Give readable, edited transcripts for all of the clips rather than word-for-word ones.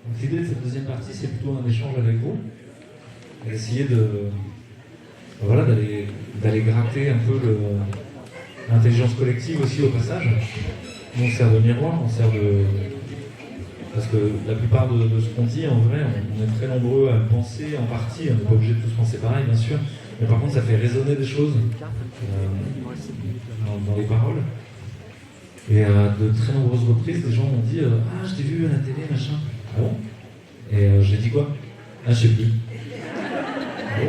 Donc l'idée de cette deuxième partie, c'est plutôt un échange avec vous, et d'essayer d'aller gratter un peu l'intelligence collective aussi au passage. Nous, on sert de miroir, parce que la plupart de ce qu'on dit, en vrai, on est très nombreux à le penser en partie, on n'est pas obligé de tous penser pareil, bien sûr, mais par contre, ça fait résonner des choses dans les paroles. Et à de très nombreuses reprises, des gens m'ont dit ah, je t'ai vu à la télé, machin. Ah bon? Et j'ai dit quoi? Ah, je sais plus. Ah bon?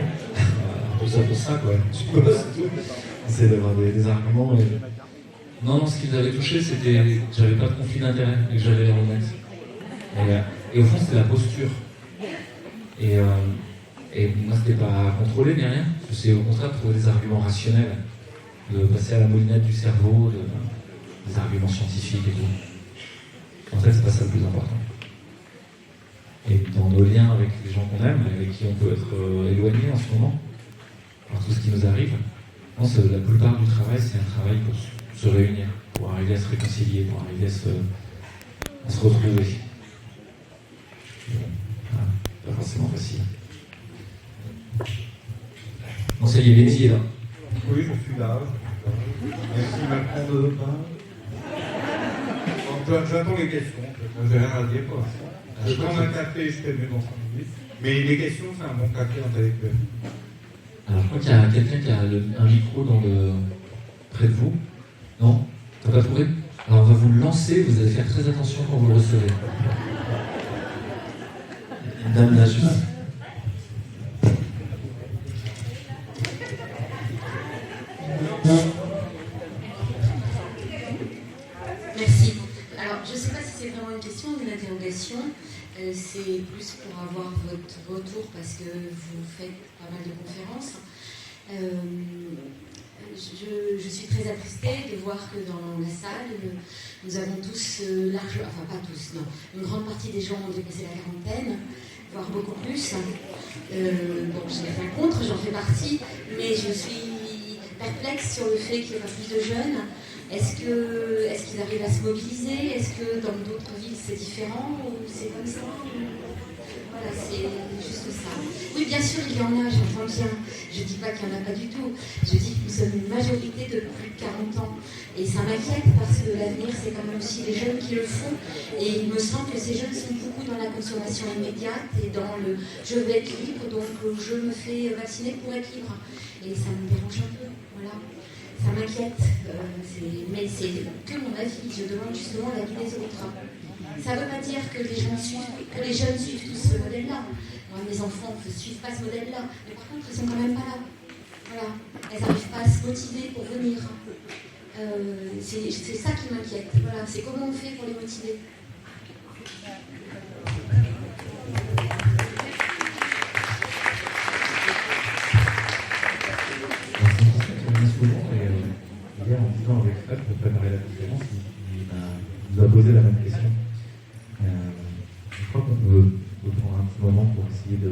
Tout ça pour ça, quoi. Tu peux pas, c'est tout. C'est d'avoir des arguments. Non, ce qui nous avait touché, c'était que j'avais pas de conflit d'intérêt et que j'avais l'air honnête. Et au fond, c'était la posture. Et moi, c'était pas contrôlé ni rien. C'est au contraire de trouver des arguments rationnels, de passer à la moulinette du cerveau, des arguments scientifiques et tout. En fait, c'est pas ça le plus important. Et dans nos liens avec les gens qu'on aime, avec qui on peut être éloigné en ce moment, par tout ce qui nous arrive, je pense que la plupart du travail, c'est un travail pour se réunir, pour arriver à se réconcilier, pour arriver à se retrouver. Voilà, pas forcément facile. Bon, ça y est, Letty est là. Oui, je suis là. Merci Macron de j'attends les questions. J'ai rien à dire pour l'instant. Je prends un café et je fais mieux dans 5 minutes. Mais les questions, c'est un bon café intellectuel. Alors, je crois qu'il y a quelqu'un qui a un micro près de vous. Non? T'as pas trouvé? Alors, on va vous le lancer, vous allez faire très attention quand vous le recevez. Une dame là, juste. Merci. Alors, je ne sais pas si c'est vraiment une question ou une interrogation. C'est plus pour avoir votre retour parce que vous faites pas mal de conférences. Je suis très attristée de voir que dans la salle, nous avons tous enfin pas tous, non, une grande partie des gens ont dépassé la quarantaine, voire beaucoup plus. Bon, je n'ai rien contre, j'en fais partie, mais je suis perplexe sur le fait qu'il n'y ait pas plus de jeunes. Est-ce qu'ils arrivent à se mobiliser? Est-ce que dans d'autres villes c'est différent ou c'est comme ça? Voilà, c'est juste ça. Oui, bien sûr, il y en a, j'entends bien. Je ne dis pas qu'il n'y en a pas du tout. Je dis que nous sommes une majorité de plus de 40 ans. Et ça m'inquiète parce que l'avenir, c'est quand même aussi les jeunes qui le font. Et il me semble que ces jeunes sont beaucoup dans la consommation immédiate et dans le « je veux être libre, donc je me fais vacciner pour être libre ». Et ça me dérange un peu, voilà. Ça m'inquiète, mais c'est que mon avis. Je demande justement l'avis des autres. Ça ne veut pas dire que les jeunes suivent tous ce modèle-là. Moi, mes enfants ne suivent pas ce modèle-là, mais par contre, ils ne sont quand même pas là. Voilà. Elles n'arrivent pas à se motiver pour venir. C'est ça qui m'inquiète. Voilà. C'est comment on fait pour les motiver. Hier, en disant avec Fred pour préparer la conférence, il nous a posé la même question. Je crois qu'on peut prendre un petit moment pour essayer de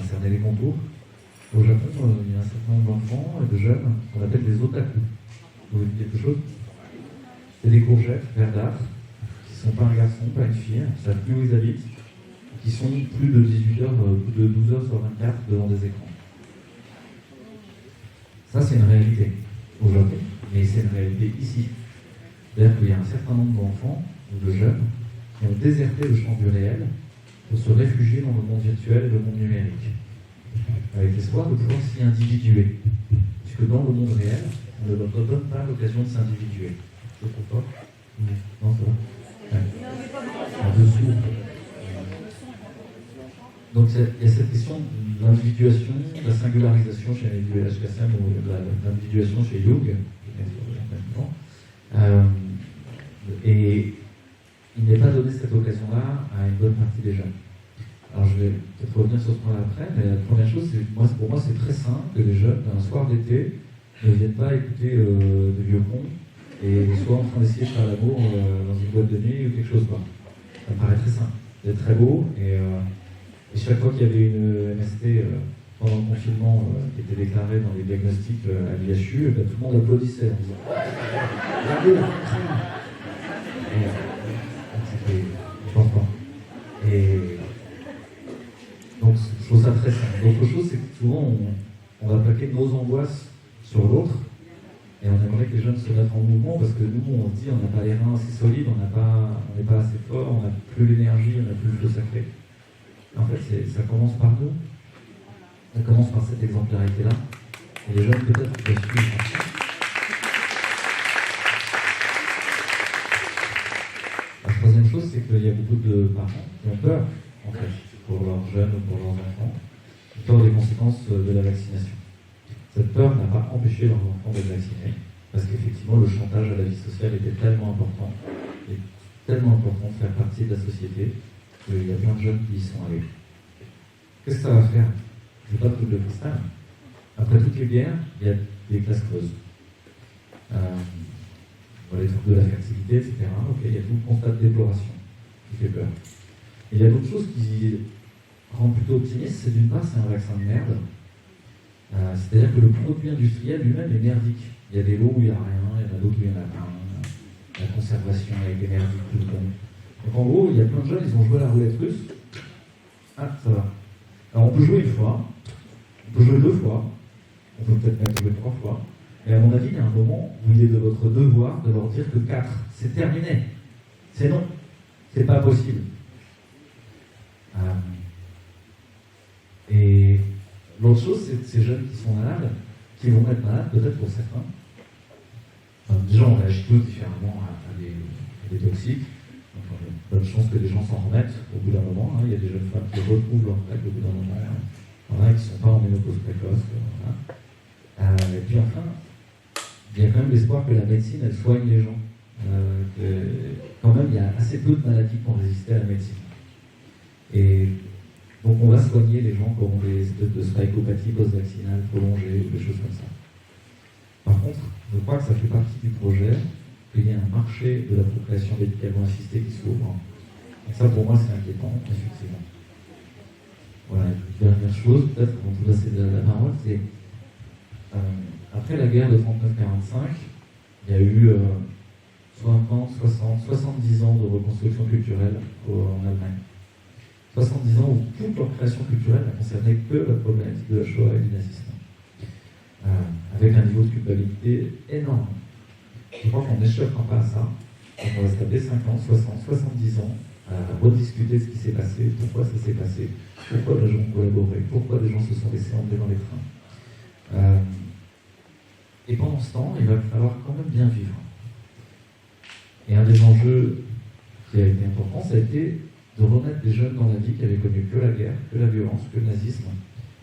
cerner les contours. Au Japon, il y a un certain nombre d'enfants et de jeunes qu'on appelle des otaku. Vous voyez quelque chose? C'est des courgettes verdâtres qui ne sont pas un garçon, pas une fille, qui ne savent plus où ils habitent, qui sont plus de 18 heures, plus de 12 heures sur 24 devant des écrans. Ça, c'est une réalité au Japon, mais c'est une réalité ici. C'est-à-dire qu'il y a un certain nombre d'enfants ou de jeunes qui ont déserté le champ du réel pour se réfugier dans le monde virtuel et le monde numérique, avec l'espoir de pouvoir s'y individuer. Puisque dans le monde réel, on ne leur donne pas l'occasion de s'individuer. Je trouve pas? Non, ça va? Ouais. En dessous. Donc il y a cette question de l'individuation, de la singularisation chez du LHKSM ou de l'individuation chez Jung, et il n'est pas donné cette occasion-là à une bonne partie des jeunes. Alors je vais peut-être revenir sur ce point-là après, mais la première chose, pour moi c'est très simple que les jeunes, un soir d'été, ne viennent pas écouter de vieux cons et soient en train d'essayer de faire l'amour dans une boîte de nuit ou quelque chose comme ça. Ça me paraît très simple. C'est très beau et chaque fois qu'il y avait une MST pendant le confinement qui était déclarée dans les diagnostics à l'IHU, tout le monde applaudissait en disant bravo, c'était important. Et très sain. L'autre chose, c'est que souvent, on va plaquer nos angoisses sur l'autre, et on aimerait que les jeunes se mettent en mouvement, parce que nous, on se dit, on n'a pas les reins assez solides, on n'est pas assez fort, on n'a plus l'énergie, on n'a plus le sacré. En fait, ça commence par nous, ça commence par cette exemplarité-là, et les jeunes, peut-être, peuvent suivre. La troisième chose, c'est qu'il y a beaucoup de parents qui ont peur, en fait, pour leurs jeunes ou pour leurs enfants, peur des conséquences de la vaccination. Cette peur n'a pas empêché leurs enfants d'être vaccinés, parce qu'effectivement, le chantage à la vie sociale était tellement important, et tellement important de faire partie de la société, qu'il y a plein de jeunes qui y sont allés. Qu'est-ce que ça va faire? Je ne veux pas tout le cristal. Après toutes les guerres, il y a des classes creuses. Les troubles de la fertilité, etc. Ok, il y a tout le constat de déploration qui fait peur. Et il y a d'autres choses qui rendent plutôt optimiste. C'est d'une part, c'est un vaccin de merde. C'est-à-dire que le produit industriel lui-même est merdique. Il y a des lots où il n'y a rien, il y en a d'autres où il y en a plein. La conservation avec des merdiques tout le temps. Donc en gros, il y a plein de jeunes, ils ont joué à la roulette russe. Ah, ça va. Alors on peut jouer une fois, on peut jouer deux fois, on peut peut-être même jouer trois fois. Et à mon avis, il y a un moment où il est de votre devoir de leur dire que 4, c'est terminé. C'est non. C'est pas possible. Et l'autre chose, c'est ces jeunes qui sont malades, qui vont être malades, peut-être pour certains. Déjà, on réagit tous différemment à des toxiques. Donc, bonne chance que les gens s'en remettent au bout d'un moment. Il y a des jeunes femmes qui retrouvent leur règle au bout d'un moment. Il y en a qui ne sont pas en ménopause précoce. Et puis enfin, il y a quand même l'espoir que la médecine, elle soigne les gens. Quand même, il y a assez peu de maladies qui ont résisté à la médecine. Et donc, on va soigner les gens qui auront des espèces de spikeopathie post-vaccinale prolongée ou des choses comme ça. Par contre, je crois que ça fait partie du projet qu'il y ait un marché de la procréation médicalement assistée qui s'ouvre. Et ça, pour moi, c'est inquiétant, effectivement. Voilà, une dernière chose, peut-être, avant de passer la parole, c'est après la guerre de 39-45, il y a eu 50, 60, 70 ans de reconstruction culturelle en Allemagne. 70 ans où toute leur création culturelle n'a concerné que la problématique de la Shoah et du nazisme. Avec un niveau de culpabilité énorme. Je crois qu'on n'échappera pas à ça. On va se taper 50, 60, 70 ans à rediscuter ce qui s'est passé, pourquoi ça s'est passé, pourquoi les gens ont collaboré, pourquoi les gens se sont laissés emmener dans les trains. Et pendant ce temps, il va falloir quand même bien vivre. Et un des enjeux qui a été important, ça a été de remettre des jeunes dans la vie qui avaient connu que la guerre, que la violence, que le nazisme,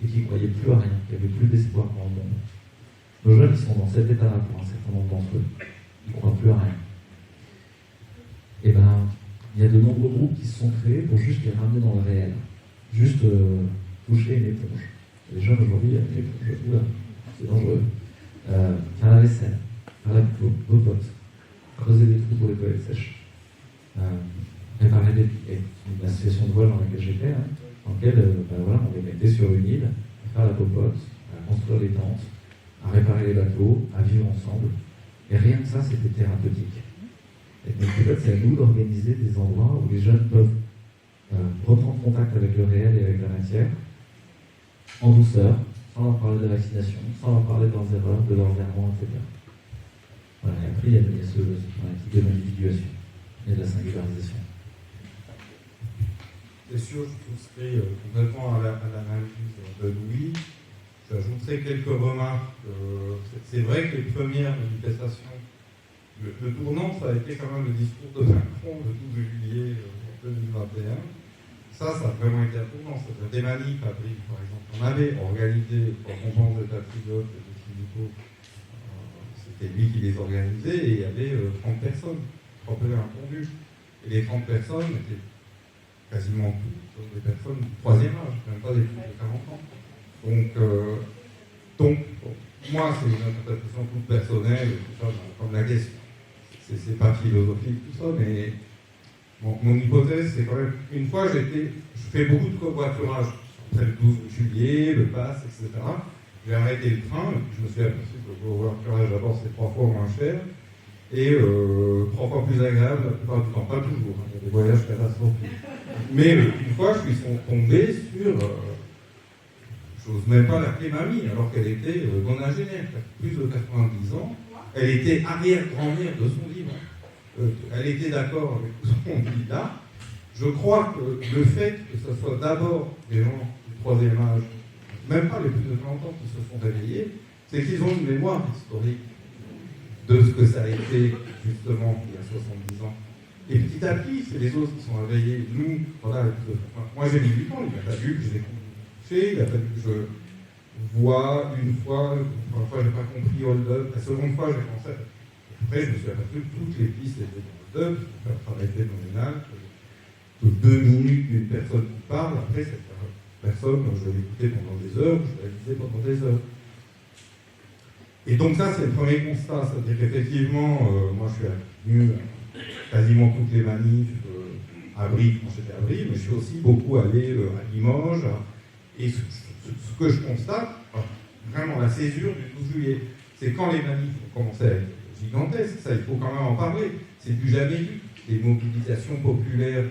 et qui ne croyaient plus à rien, qui n'avaient plus d'espoir dans le monde. Nos jeunes, ils sont dans cet état-là pour un certain nombre d'entre eux. Ils ne croient plus à rien. Et bien, il y a de nombreux groupes qui se sont créés pour juste les ramener dans le réel. Juste toucher une éponge. Les jeunes aujourd'hui, une éponge, c'est dangereux. Faire la vaisselle, faire la popote, creuser des trous pour les toilettes sèches, réparer des l'association de voile dans laquelle j'étais, dans laquelle on les mettait sur une île, à faire la popote, à construire les tentes, à réparer les bateaux, à vivre ensemble. Et rien que ça, c'était thérapeutique. Et donc peut-être c'est à nous d'organiser des endroits où les jeunes peuvent reprendre contact avec le réel et avec la matière, en douceur, sans leur parler de la vaccination, sans leur parler de leurs erreurs, de leurs errements, etc. Voilà, et après, il y a ce type de l'individuation et de la singularisation. C'est sûr, je souscris complètement à l'analyse de Louis. J'ajouterai quelques remarques. C'est vrai que les premières manifestations, le tournant, ça a été quand même le discours de Macron le 12 juillet 2021. Ça a vraiment été un tournant. C'est-à-dire des manifs à Brive, par exemple. On avait organisé, quand on pense d'état pilote et des syndicaux, c'était lui qui les organisait, et il y avait 30 personnes, 30 impondus. Et les 30 personnes étaient quasiment toutes des personnes du troisième âge, même pas des plus de 40 ans. Donc moi, c'est une interprétation toute personnelle, tout ça, comme la question. C'est pas philosophique, tout ça, mais mon hypothèse, c'est quand même, une fois, je fais beaucoup de covoiturage, après le 12 juillet, le pass, etc. J'ai arrêté le train, je me suis aperçu que le covoiturage, d'abord, c'est 3 fois moins cher, et 3 fois plus agréable, la plupart du temps, pas toujours, il y a des voyages catastrophiques. Mais une fois, je suis tombé sur j'ose même pas l'appeler mamie, alors qu'elle était nonagénaire, plus de 90 ans. Elle était arrière-grand-mère de son livre. Elle était d'accord avec tout ce qu'on dit là. Je crois que le fait que ce soit d'abord des gens du troisième âge, même pas les plus de 30 ans qui se sont réveillés, c'est qu'ils ont une mémoire historique de ce que ça a été justement il y a 70 ans. Et petit à petit, c'est les autres qui sont réveillés. Nous, voilà, moi j'ai 18 ans, il a fallu que je découvre, il a fallu que je vois une fois, la première fois j'ai pas compris Hold Up, la seconde fois j'ai pensé, après je me suis aperçu que toutes les pistes étaient dans Hold Up, faire travail phénoménal, que 2 minutes d'une personne qui parle, après cette personne, je vais l'écouter pendant des heures, je vais la liser pendant des heures. Et donc ça c'est le premier constat, c'est-à-dire qu'effectivement, moi je suis venu quasiment toutes les manifs à Brive, quand j'étais à Brive, mais je suis aussi beaucoup allé à Limoges, et ce que je constate, vraiment la césure du 12 juillet, c'est quand les manifs ont commencé à être gigantesques, ça il faut quand même en parler, c'est du jamais vu, des mobilisations populaires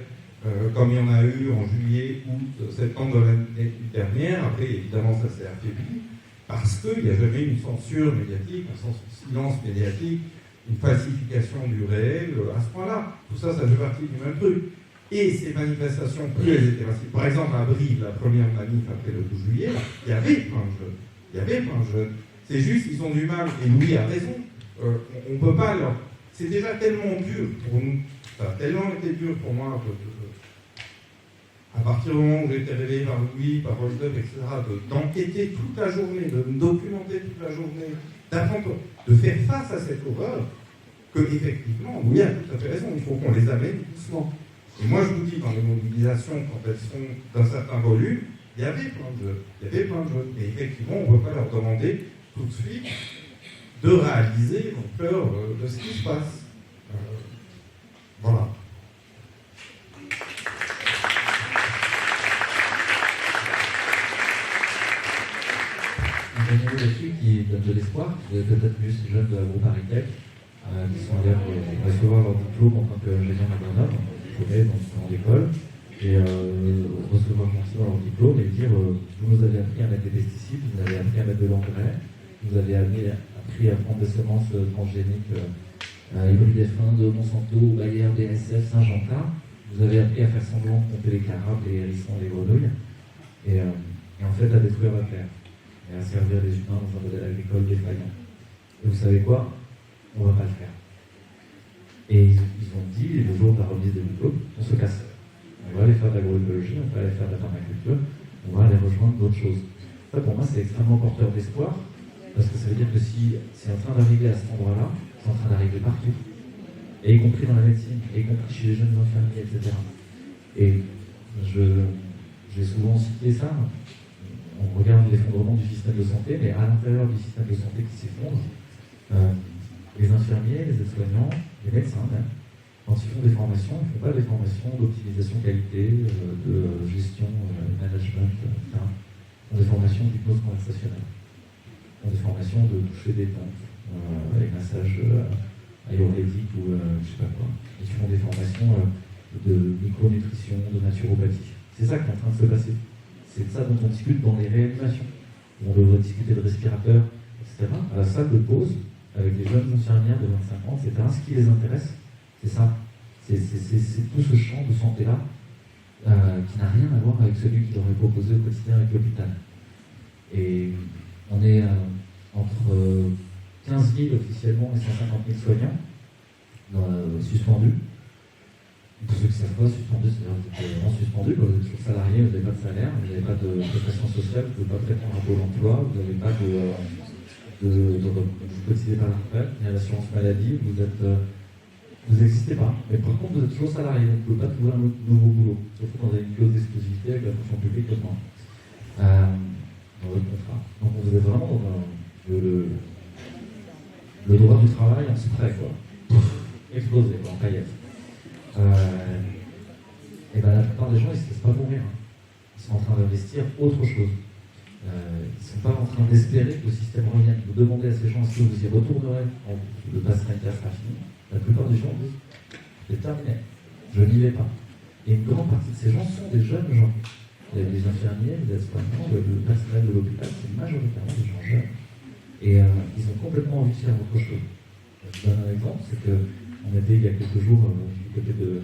comme il y en a eu en juillet, août, septembre de l'année dernière, après évidemment ça s'est affaibli, parce qu'il n'y a jamais eu une censure médiatique, un silence médiatique, une falsification du réel à ce point-là. Tout ça, ça fait partie du même truc. Et ces manifestations, plus elles étaient massives. Par exemple, à Brive, la première manif après le 12 juillet, il y avait plein de jeunes. Il y avait plein de jeunes. C'est juste qu'ils ont du mal, et Louis a raison, on ne peut pas leur... C'est déjà tellement dur pour nous, ça a tellement été dur pour moi, à partir du moment où j'ai été réveillé par Louis, par Hold Up, etc., d'enquêter toute la journée, de me documenter toute la journée, d'apprendre, de faire face à cette horreur, que effectivement, Louis a tout à fait raison, il faut qu'on les amène doucement. Et moi je vous dis, dans les mobilisations, quand elles sont d'un certain volume, il y avait plein de jeunes, et effectivement, on ne peut pas leur demander tout de suite de réaliser l'ampleur de ce qui se passe. Voilà. Un niveau là-dessus qui donne de l'espoir. Vous avez peut-être vu ces jeunes de la groupe Aritech qui sont allés recevoir leur diplôme en tant qu'ingénieur agronome, diplômés dans une grande école, et recevoir leur diplôme et dire vous nous avez appris à mettre des pesticides, vous nous avez appris à mettre de l'engrais, vous avez appris à prendre des semences transgéniques hybrides F1 de Monsanto, Bayer, BASF, Syngenta, vous avez appris à faire semblant de compter les carabes, les hérissons, les grenouilles, et en fait à détruire la terre. Et à servir les humains dans un modèle agricole défaillant. Et vous savez quoi? On ne va pas le faire. Et ils ont dit, le jour de la remise des diplômes, on se casse. On va aller faire de l'agroécologie, on va aller faire de la permaculture, on va aller rejoindre d'autres choses. Ça, pour moi, c'est extrêmement porteur d'espoir, parce que ça veut dire que si c'est en train d'arriver à cet endroit-là, c'est en train d'arriver partout. Et y compris dans la médecine, et y compris chez les jeunes infirmiers, etc. Et j'ai souvent cité ça. On regarde l'effondrement du système de santé, mais à l'intérieur du système de santé qui s'effondre, les infirmiers, les aides-soignants, les médecins même, quand ils font des formations, ils ne font pas des formations d'optimisation qualité, de gestion, management, etc. Ils font des formations d'hypnose conversationnelle. Ils font des formations de toucher des tentes, avec massage ayurvédique ou je sais pas quoi. Ils font des formations de micronutrition, de naturopathie. C'est ça qui est en train de se passer. C'est de ça dont on discute dans les réanimations. On devrait discuter de respirateurs, etc. À la salle de pause, avec des jeunes infirmières de 25 ans, etc. Ce qui les intéresse, c'est ça. C'est tout ce champ de santé-là qui n'a rien à voir avec celui qui leur est proposé au quotidien avec l'hôpital. Et on est entre 15 000 officiellement et 150 000 soignants suspendus. Pour ceux qui ne savent pas, suspendu, c'est-à-dire que vous êtes vraiment suspendu, vous êtes toujours salarié, vous n'avez pas de salaire, vous n'avez pas de prestation sociale, vous ne pouvez pas prétendre à Pôle emploi, vous n'avez pas vous ne cotisez pas à la retraite, ni à l'assurance maladie, vous n'existez pas. Mais par contre, vous êtes toujours salarié, donc vous ne pouvez pas trouver un nouveau boulot, surtout dans une clause d'exclusivité avec la fonction publique comme moi, dans votre contrat. Donc vous êtes vraiment dans le droit du travail en secret, quoi. Explosé, en paillettes. Et ben la plupart des gens, ils ne se laissent pas mourir. Ils sont en train d'investir autre chose. Ils ne sont pas en train d'espérer que le système revienne. Vous demandez à ces gens est-ce que vous y retournerez quand le pass sanitaire sera fini. La plupart des gens disent c'est terminé, je n'y vais pas. Et une grande partie de ces gens sont des jeunes gens. il y avait des infirmiers, des aides-soignants, le personnel de l'hôpital, c'est majoritairement des gens jeunes. Et ils ont complètement envie de faire autre chose. Je vous donne un exemple, c'est qu'on était il y a quelques jours du côté de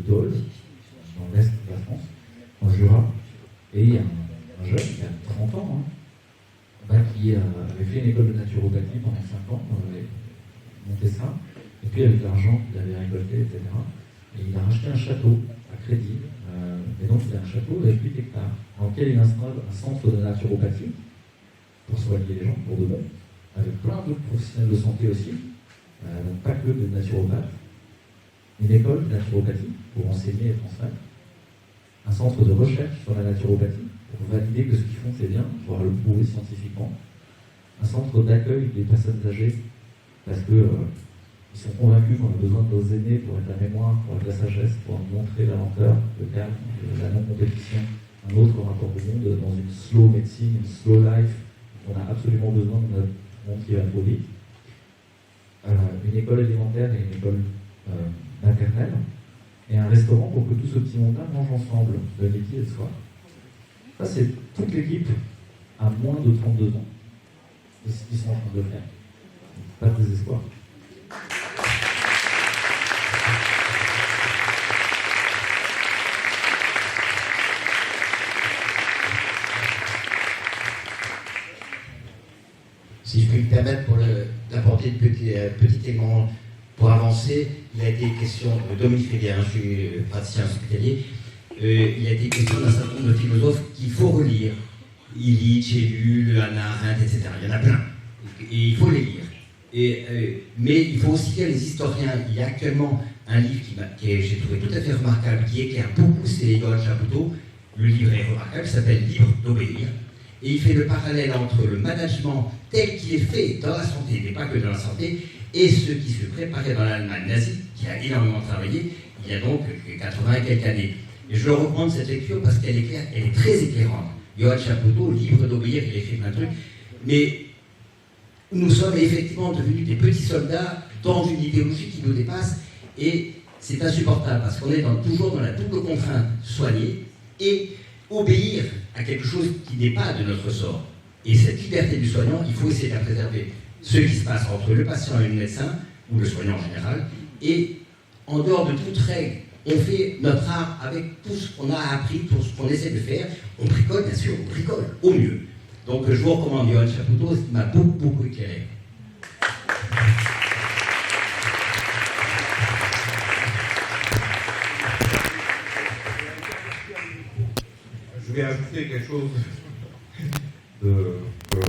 Dole, dans l'est de la France, en Jura, et il y a un jeune qui a 30 ans, qui avait fait une école de naturopathie pendant 5 ans, monté ça, et puis avec l'argent qu'il avait récolté, etc., et il a racheté un château à crédit, et donc il a un château avec 8 hectares, dans lequel il installe un centre de naturopathie, pour soigner les gens, pour de bon, avec plein d'autres professionnels de santé aussi, donc pas que de naturopathes, une école de naturopathie pour enseigner et transmettre, un centre de recherche sur la naturopathie pour valider que ce qu'ils font c'est bien, pouvoir le prouver scientifiquement, un centre d'accueil des personnes âgées parce que ils sont convaincus qu'on a besoin de nos aînés pour être la mémoire, pour être la sagesse, pour montrer la lenteur, le calme, la non-compétition, un autre rapport au monde dans une slow médecine, une slow life. On a absolument besoin de notre monde qui va trop vite. Une école élémentaire et une école maternelle, et un restaurant pour que tout ce petit monde-là mange ensemble, le midi et le soir. Ça, c'est toute l'équipe à moins de 32 ans. C'est ce qu'ils sont en train de faire. Pas de désespoir. Si je puis me permettre d'apporter de petit élément pour avancer, il a été question, Dominique Rivière, je suis praticien hospitalier, il a été question d'un certain nombre de philosophes qu'il faut relire. Illich, Ellul, Hannah Arendt, etc. Il y en a plein. Et il faut les lire. Mais il faut aussi lire les historiens. Il y a actuellement un livre que j'ai trouvé tout à fait remarquable, qui éclaire beaucoup, c'est Yoann Chapoutot. Le livre est remarquable, il s'appelle Libre d'obéir. Et il fait le parallèle entre le management tel qu'il est fait dans la santé, mais pas que dans la santé, et ce qui se préparait dans l'Allemagne nazie, qui a énormément travaillé, il y a donc 80 et quelques années. Et je le recommande cette lecture parce qu'elle est claire, elle est très éclairante. Yoann Chapoutot, libre d'obéir, il a écrit plein de trucs, mais nous sommes effectivement devenus des petits soldats dans une idéologie qui nous dépasse, et c'est insupportable parce qu'on est toujours dans la double contrainte, soigner et obéir à quelque chose qui n'est pas de notre sort. Et cette liberté du soignant, il faut essayer de la préserver. Ce qui se passe entre le patient et le médecin, ou le soignant en général, et en dehors de toute règle, on fait notre art avec tout ce qu'on a appris, tout ce qu'on essaie de faire. On bricole, bien sûr, on bricole, au mieux. Donc je vous recommande Yoann Chapoutot, ce qui m'a beaucoup éclairé. Je vais ajouter quelque chose de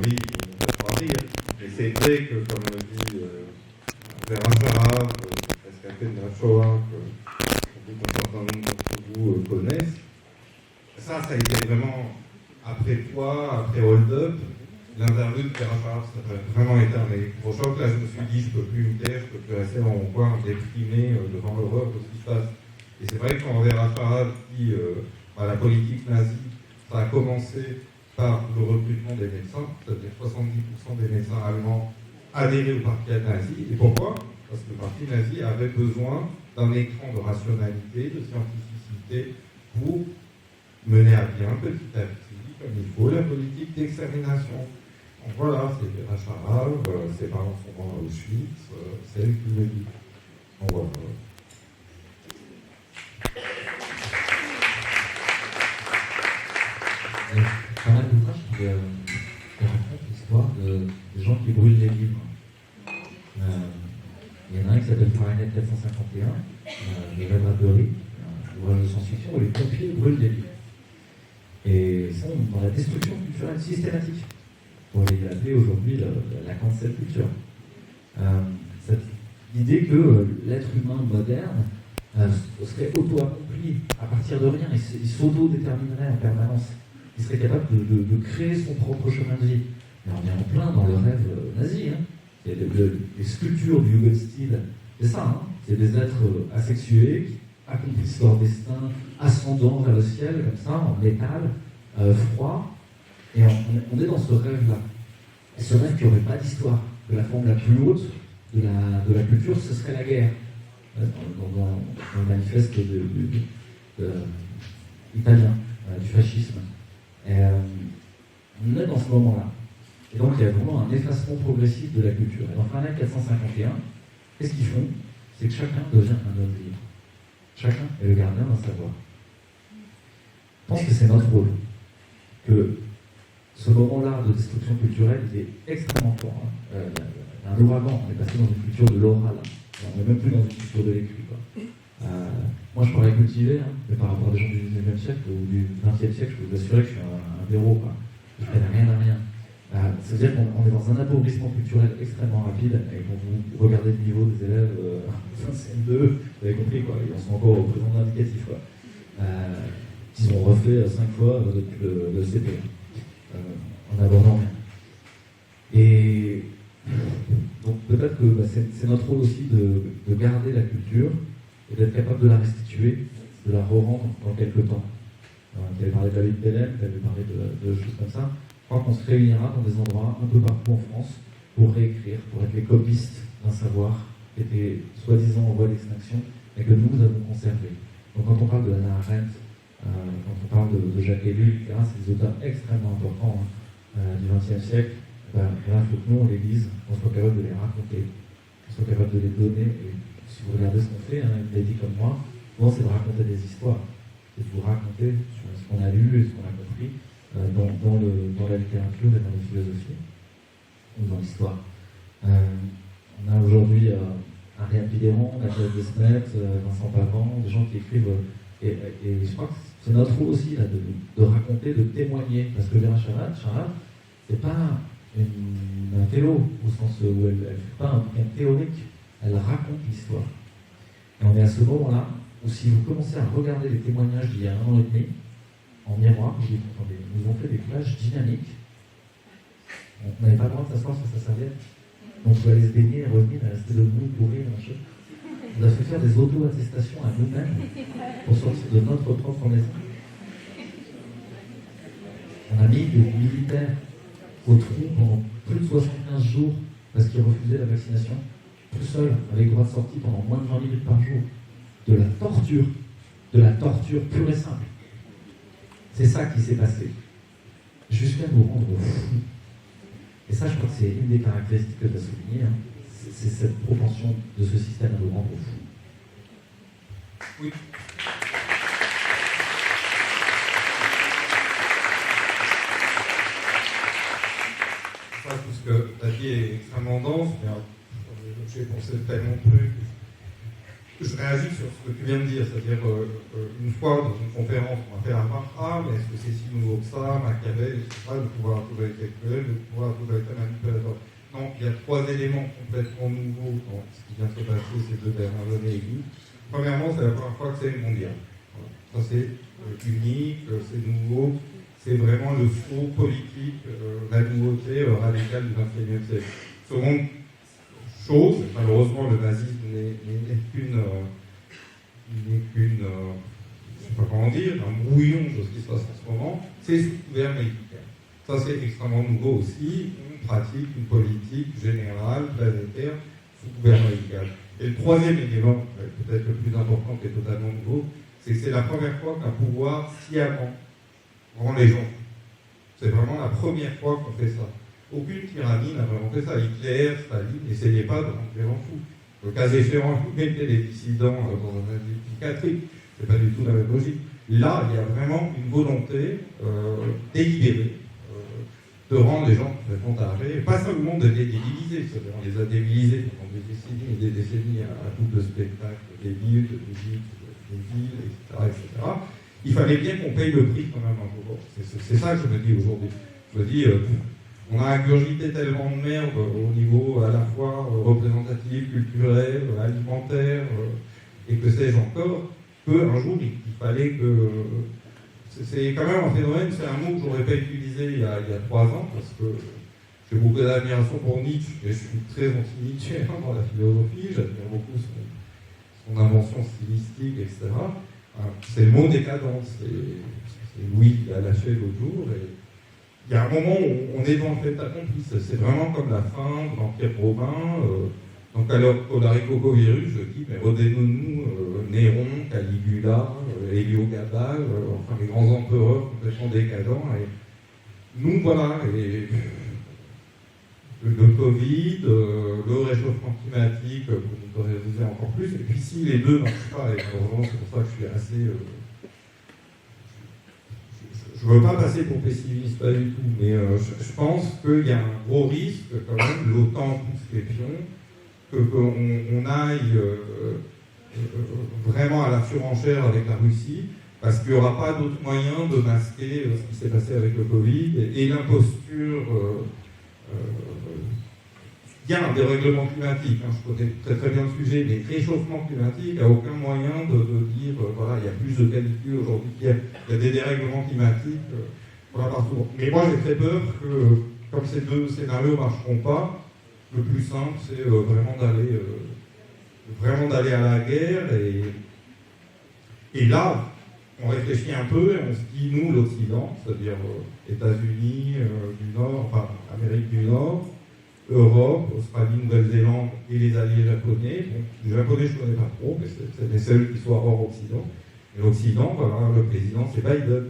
oui, peut-être rire, mais c'est vrai que, comme le dit Vera Shara, rescapé de la Shoah, que un certain nombre d'entre vous connaissent, ça a été vraiment, après toi, après Hold Up, l'interview de Vera Shara, ça a vraiment été un électrochoc. Là, je me suis dit, je ne peux plus me taire, je ne peux plus rester dans mon coin, déprimé devant l'horreur de ce qui se passe. Et c'est vrai que quand Vera Shara dit la politique nazie, ça a commencé par le recrutement des médecins, c'est-à-dire 70% des médecins allemands adhéraient au parti nazi. Et pourquoi ? Parce que le parti nazi avait besoin d'un écran de rationalité, de scientificité, pour mener à bien petit à petit, comme il faut, la politique d'extermination. Donc voilà, c'est Vera Shara, ses parents sont morts à Auschwitz, c'est elle qui le dit. Donc voilà. Il y a pas mal d'ouvrages qui racontent l'histoire des gens qui brûlent les livres. Il y en a un qui s'appelle Fahrenheit 451, de Ray Bradbury, un ouvrage de science-fiction où les pompiers brûlent des livres. Et ils sont dans la destruction culturelle systématique. On les appeler aujourd'hui la cancel culture. Cette idée que l'être humain moderne serait auto-accompli à partir de rien, il s'auto-déterminerait en permanence. Il serait capable de créer son propre chemin de vie. Mais on est en plein dans le rêve nazi. Il y a les sculptures du Jugendstil, c'est ça, c'est des êtres asexués qui accomplissent leur destin ascendant vers le ciel, comme ça, en métal, froid. Et on est dans ce rêve-là. Et ce rêve qui n'aurait pas d'histoire. Que la forme la plus haute de la culture, ce serait la guerre. Dans le manifeste italien. du fascisme. Et, on est dans ce moment-là. Et donc il y a vraiment un effacement progressif de la culture. Et dans Fahrenheit 451, qu'est-ce qu'ils font? C'est que chacun devient un homme libre. Chacun est le gardien d'un savoir. Je pense que c'est notre rôle. Que ce moment-là de destruction culturelle, il est extrêmement fort. Un ouragan, on est passé dans une culture de l'oral. On n'est même plus dans une culture de l'écrit. Moi, je parlais cultivé, mais par rapport à des gens du 19e siècle ou du 20e siècle, je peux vous assurer que je suis un verrou. Je ne connais rien à rien. Ça veut dire qu'on est dans un appauvrissement culturel extrêmement rapide, et quand vous regardez le niveau des élèves CM2, vous avez compris, quoi, ils en sont encore au présent indicatif. Ils ont refait 5 fois depuis le CP, en abordant rien. Et donc peut-être que c'est notre rôle aussi de garder la culture, et d'être capable de la restituer, de la re-rendre dans quelques temps. Tu avais parlé de la ville de Bélem, tu avais parlé de choses comme ça. Je crois qu'on se réunira dans des endroits un peu partout en France pour réécrire, pour être les copistes d'un savoir qui était soi-disant en voie d'extinction, et que nous avons conservé. Donc quand on parle de Hannah Arendt, quand on parle de Jacques Ellul, etc., c'est des auteurs extrêmement importants du XXe siècle. Là, il faut que nous, on les lise, qu'on soit capable de les raconter, qu'on soit capable de les donner. Et si vous regardez ce qu'on fait, il l'a dit comme moi, souvent c'est de raconter des histoires, c'est de vous raconter ce qu'on a lu et ce qu'on a compris dans la littérature et dans la philosophie, ou dans l'histoire. On a aujourd'hui Ariane Pideron, Nathalie Desmet, Vincent Pavant, des gens qui écrivent, et je crois que c'est notre rôle aussi là, de raconter, de témoigner, parce que Vera Charad, c'est pas un théo, au sens où elle ne fait pas un bouquin théorique, elle raconte l'histoire. Et on est à ce moment-là où si vous commencez à regarder les témoignages d'il y a 1 an et demi, en miroir, vous dites, attendez, nous ont fait des plages dynamiques. On n'avait pas le droit de s'asseoir sur sa serviette. Donc on pouvait aller se baigner et revenir, et rester debout, courir, machin. On a fait faire des auto-attestations à nous-mêmes pour sortir de notre propre maison. On a mis des militaires au trou pendant plus de 75 jours parce qu'ils refusaient la vaccination, tout seuls, avec droit de sortie pendant moins de 20 minutes par jour. De la torture pure et simple. C'est ça qui s'est passé. Jusqu'à nous rendre fous. Et ça, je crois que c'est une des caractéristiques que tu as soulignées. C'est cette propension de ce système à nous rendre fous. Oui. Tout ce que tu as dit est extrêmement dense, mais j'ai pensé tellement de trucs. Je réagis sur ce que tu viens de dire, c'est-à-dire une fois dans une conférence, on va faire un marque, mais est-ce que c'est si nouveau que ça, Machiavel, etc., le pouvoir a toujours été actuel, le pouvoir a toujours été manipulateur. Non, il y a 3 éléments complètement nouveaux dans ce qui vient de se passer ces 2 dernières années. Premièrement, c'est la première fois que c'est mondial. Voilà. Ça c'est unique, c'est nouveau, c'est vraiment le faux politique, la nouveauté radicale du XXIe siècle. Seconde chose, malheureusement le nazisme n'est qu'une, je ne sais pas comment dire, un brouillon de ce qui se passe en ce moment, c'est sous couvert médical. Ça c'est extrêmement nouveau aussi, on pratique une politique générale, planétaire, sous couvert médical. Et le troisième élément, peut-être le plus important qui est totalement nouveau, c'est que c'est la première fois qu'un pouvoir sciemment rend les gens. C'est vraiment la première fois qu'on fait ça. Aucune tyrannie n'a vraiment fait ça. Hitler, Staline n'essayaient pas de rendre les gens fous. Le cas échéant, vous mettez les dissidents dans un asile psychiatrique. C'est pas du tout la même logique. Là, il y a vraiment une volonté délibérée de rendre les gens complètement tarés, pas seulement de les débiliser, c'est-à-dire on les a débilisés pendant des décennies et des décennies à coups de spectacles, des villes, de musique, des villes, etc., etc. Il fallait bien qu'on paye le prix quand même un peu. C'est ça que je me dis aujourd'hui. Je me dis, on a ingurgité tellement de merde au niveau à la fois représentatif, culturel, alimentaire, et que sais-je encore, qu'un jour il fallait que... C'est quand même un phénomène, c'est un mot que j'aurais pas utilisé il y a 3 ans, parce que j'ai beaucoup d'admiration pour Nietzsche, et je suis très anti-Nietzsche dans la philosophie, j'admire beaucoup son invention stylistique, etc. C'est le mot décadence, c'est Louis qui a lâché l'autre jour, et il y a un moment où on est dans le fait accompli, c'est vraiment comme la fin de l'Empire romain. Donc alors, Olaricoco Virus, je dis, mais redonnons-nous Néron, Caligula, Héliogabal, enfin les grands empereurs complètement décadents. Et nous, voilà, et le Covid, le réchauffement climatique, vous devez vous dire encore plus. Et puis si les deux marchent pas, et vraiment c'est pour ça que je suis assez... je ne veux pas passer pour pessimiste, pas du tout, mais je pense qu'il y a un gros risque quand même, l'OTAN pousse les pions, qu'on aille vraiment à la surenchère avec la Russie, parce qu'il n'y aura pas d'autre moyen de masquer ce qui s'est passé avec le Covid et l'imposture. Il y a un dérèglement climatique, hein, je connais très très bien le sujet, mais réchauffement climatique, il n'y a aucun moyen de dire, voilà, il y a plus de canicules aujourd'hui qu'il y a des dérèglements climatiques, voilà, partout. Mais moi j'ai très peur que, comme ces deux scénarios ne marcheront pas, le plus simple c'est vraiment d'aller à la guerre, et là, on réfléchit un peu et on se dit, nous, l'Occident, c'est-à-dire États-Unis du Nord, enfin Amérique du Nord, Europe, Australie, Nouvelle-Zélande et les alliés japonais. Bon, les japonais, je ne connais pas trop, mais c'est des seuls qui soient hors Occident. Et l'Occident, voilà, le président, c'est Biden.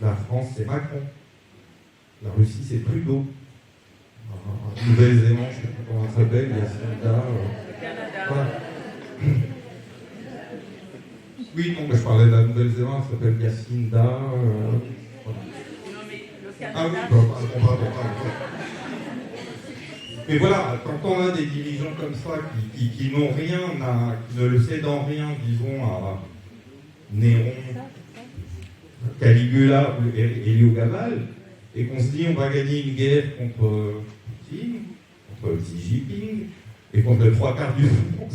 La France, c'est Macron. La Russie, c'est Trudeau. Nouvelle-Zélande, je ne sais pas comment elle s'appelle, Yacinda. Voilà. Oui, non, mais je parlais de la Nouvelle-Zélande, elle s'appelle Yacinda. Voilà. Ah oui, pardon. Mais voilà, quand on a des dirigeants comme ça qui n'ont rien qui ne le cèdent en rien, disons, à Néron, Caligula ou Héliogabal, et qu'on se dit on va gagner une guerre contre Poutine, contre Xi Jinping, et contre les 3/4 du monde,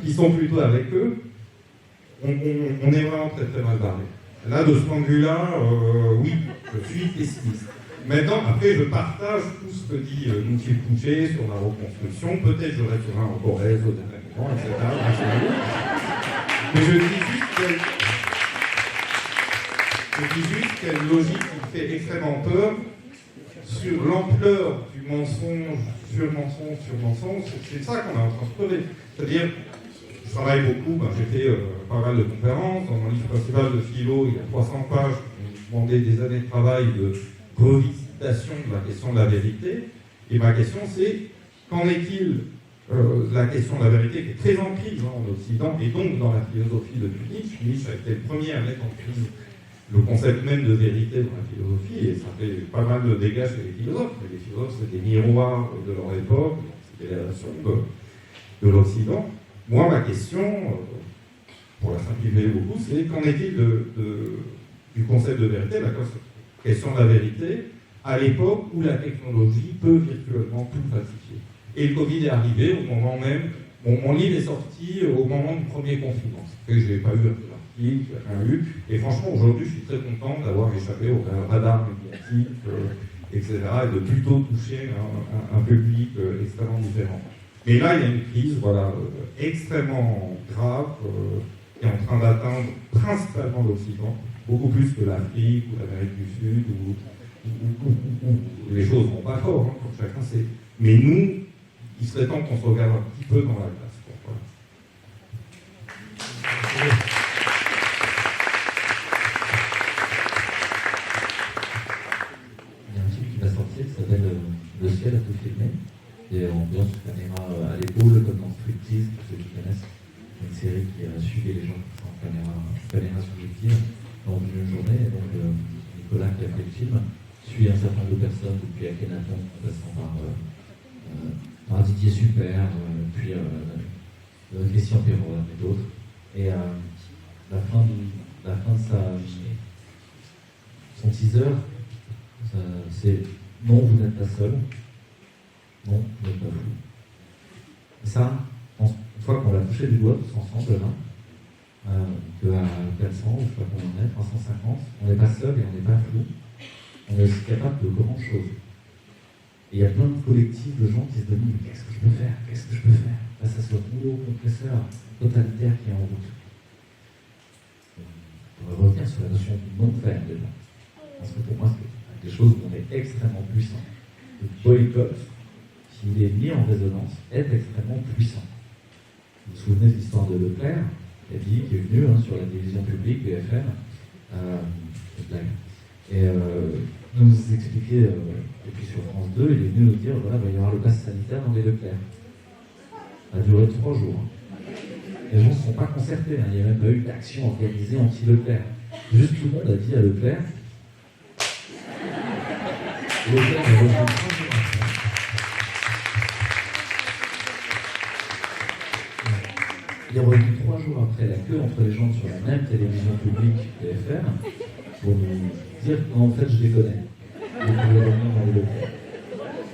qui sont plutôt avec eux, on est vraiment très très mal barré. Là, de ce point de vue-là, oui, je suis pessimiste. Maintenant, après, je partage tout ce que dit Moutier Pouchet sur la reconstruction. Peut-être je resterai en Corrèze, au développement, etc. Mais je dis juste qu'il y a une logique qui fait extrêmement peur sur l'ampleur du mensonge, sur mensonge. C'est ça qu'on est en train de crever. C'est-à-dire, je travaille beaucoup, j'ai fait pas mal de conférences. Dans mon livre principal de philo, il y a 300 pages qui m'ont demandé des années de travail de revisitation de la question de la vérité. Et ma question, c'est qu'en est-il de la question de la vérité qui est très en crise en Occident et donc dans la philosophie de Nietzsche. Nietzsche a été le premier à mettre en crise le concept même de vérité dans la philosophie, et ça fait pas mal de dégâts chez les philosophes. Les philosophes, c'est des miroirs de leur époque, c'était la nation de l'Occident. Moi, ma question, pour la simplifier beaucoup, c'est qu'en est-il du concept de vérité, la question de la vérité, à l'époque où la technologie peut virtuellement tout falsifier. Et le Covid est arrivé au moment même, mon livre est sorti au moment du premier confinement. C'est que je n'ai pas eu l'article, rien eu. Et franchement, aujourd'hui, je suis très content d'avoir échappé au radar médiatique, etc., et de plutôt toucher un public extrêmement différent. Mais là, il y a une crise, voilà, extrêmement grave, qui est en train d'atteindre principalement l'Occident, beaucoup plus que l'Afrique ou l'Amérique du Sud, où les choses vont pas fort, hein, comme chacun sait. Mais nous, il serait temps qu'on se regarde un petit peu dans la glace. Voilà. Il y a un film qui va sortir qui s'appelle Le ciel a tout filmé. Et ambiance caméra à l'épaule, comme dans Striptease, pour ceux qui connaissent. Une série qui a suivi les gens en caméra subjective dans une journée. Et donc Nicolas qui a fait le film suit un certain nombre de personnes, depuis Akhenaton, en passant par Didier Super, puis Christian Perrault et d'autres. Et la fin de son teaser, c'est « Non, vous n'êtes pas seul. Non, vous n'êtes pas fou. » Et ça, une fois qu'on l'a touché du doigt tous ensemble, là, qu'à 400, ou je ne sais pas combien on est, 350, on n'est pas seul et on n'est pas fou. On est aussi capable de grandes choses. Et il y a plein de collectifs de gens qui se demandent « Qu'est-ce que je peux faire ? Qu'est-ce que je peux faire ?» face à ce rouleau compresseur totalitaire qui est en route. On va revenir sur la notion du non-faire déjà. Parce que pour moi, c'est des choses où on est extrêmement puissant. Le boycott, s'il est mis en résonance, est extrêmement puissant. Vous vous souvenez de l'histoire de Leclerc, Eddy, qui est venu sur la télévision publique, BFM, et nous expliquer, et puis sur France 2, il est venu nous dire, voilà, il va y avoir le pass sanitaire dans les Leclerc. Ça a duré 3 jours. Les gens ne sont pas concertés, il n'y a même pas eu d'action organisée anti-Leclerc. Juste tout le monde a dit à Leclerc, Leclerc est revenu 3 jours après. Il est revenu 3 jours après la queue entre les gens sur la même télévision publique BFM pour nous dire qu'en fait je les connais.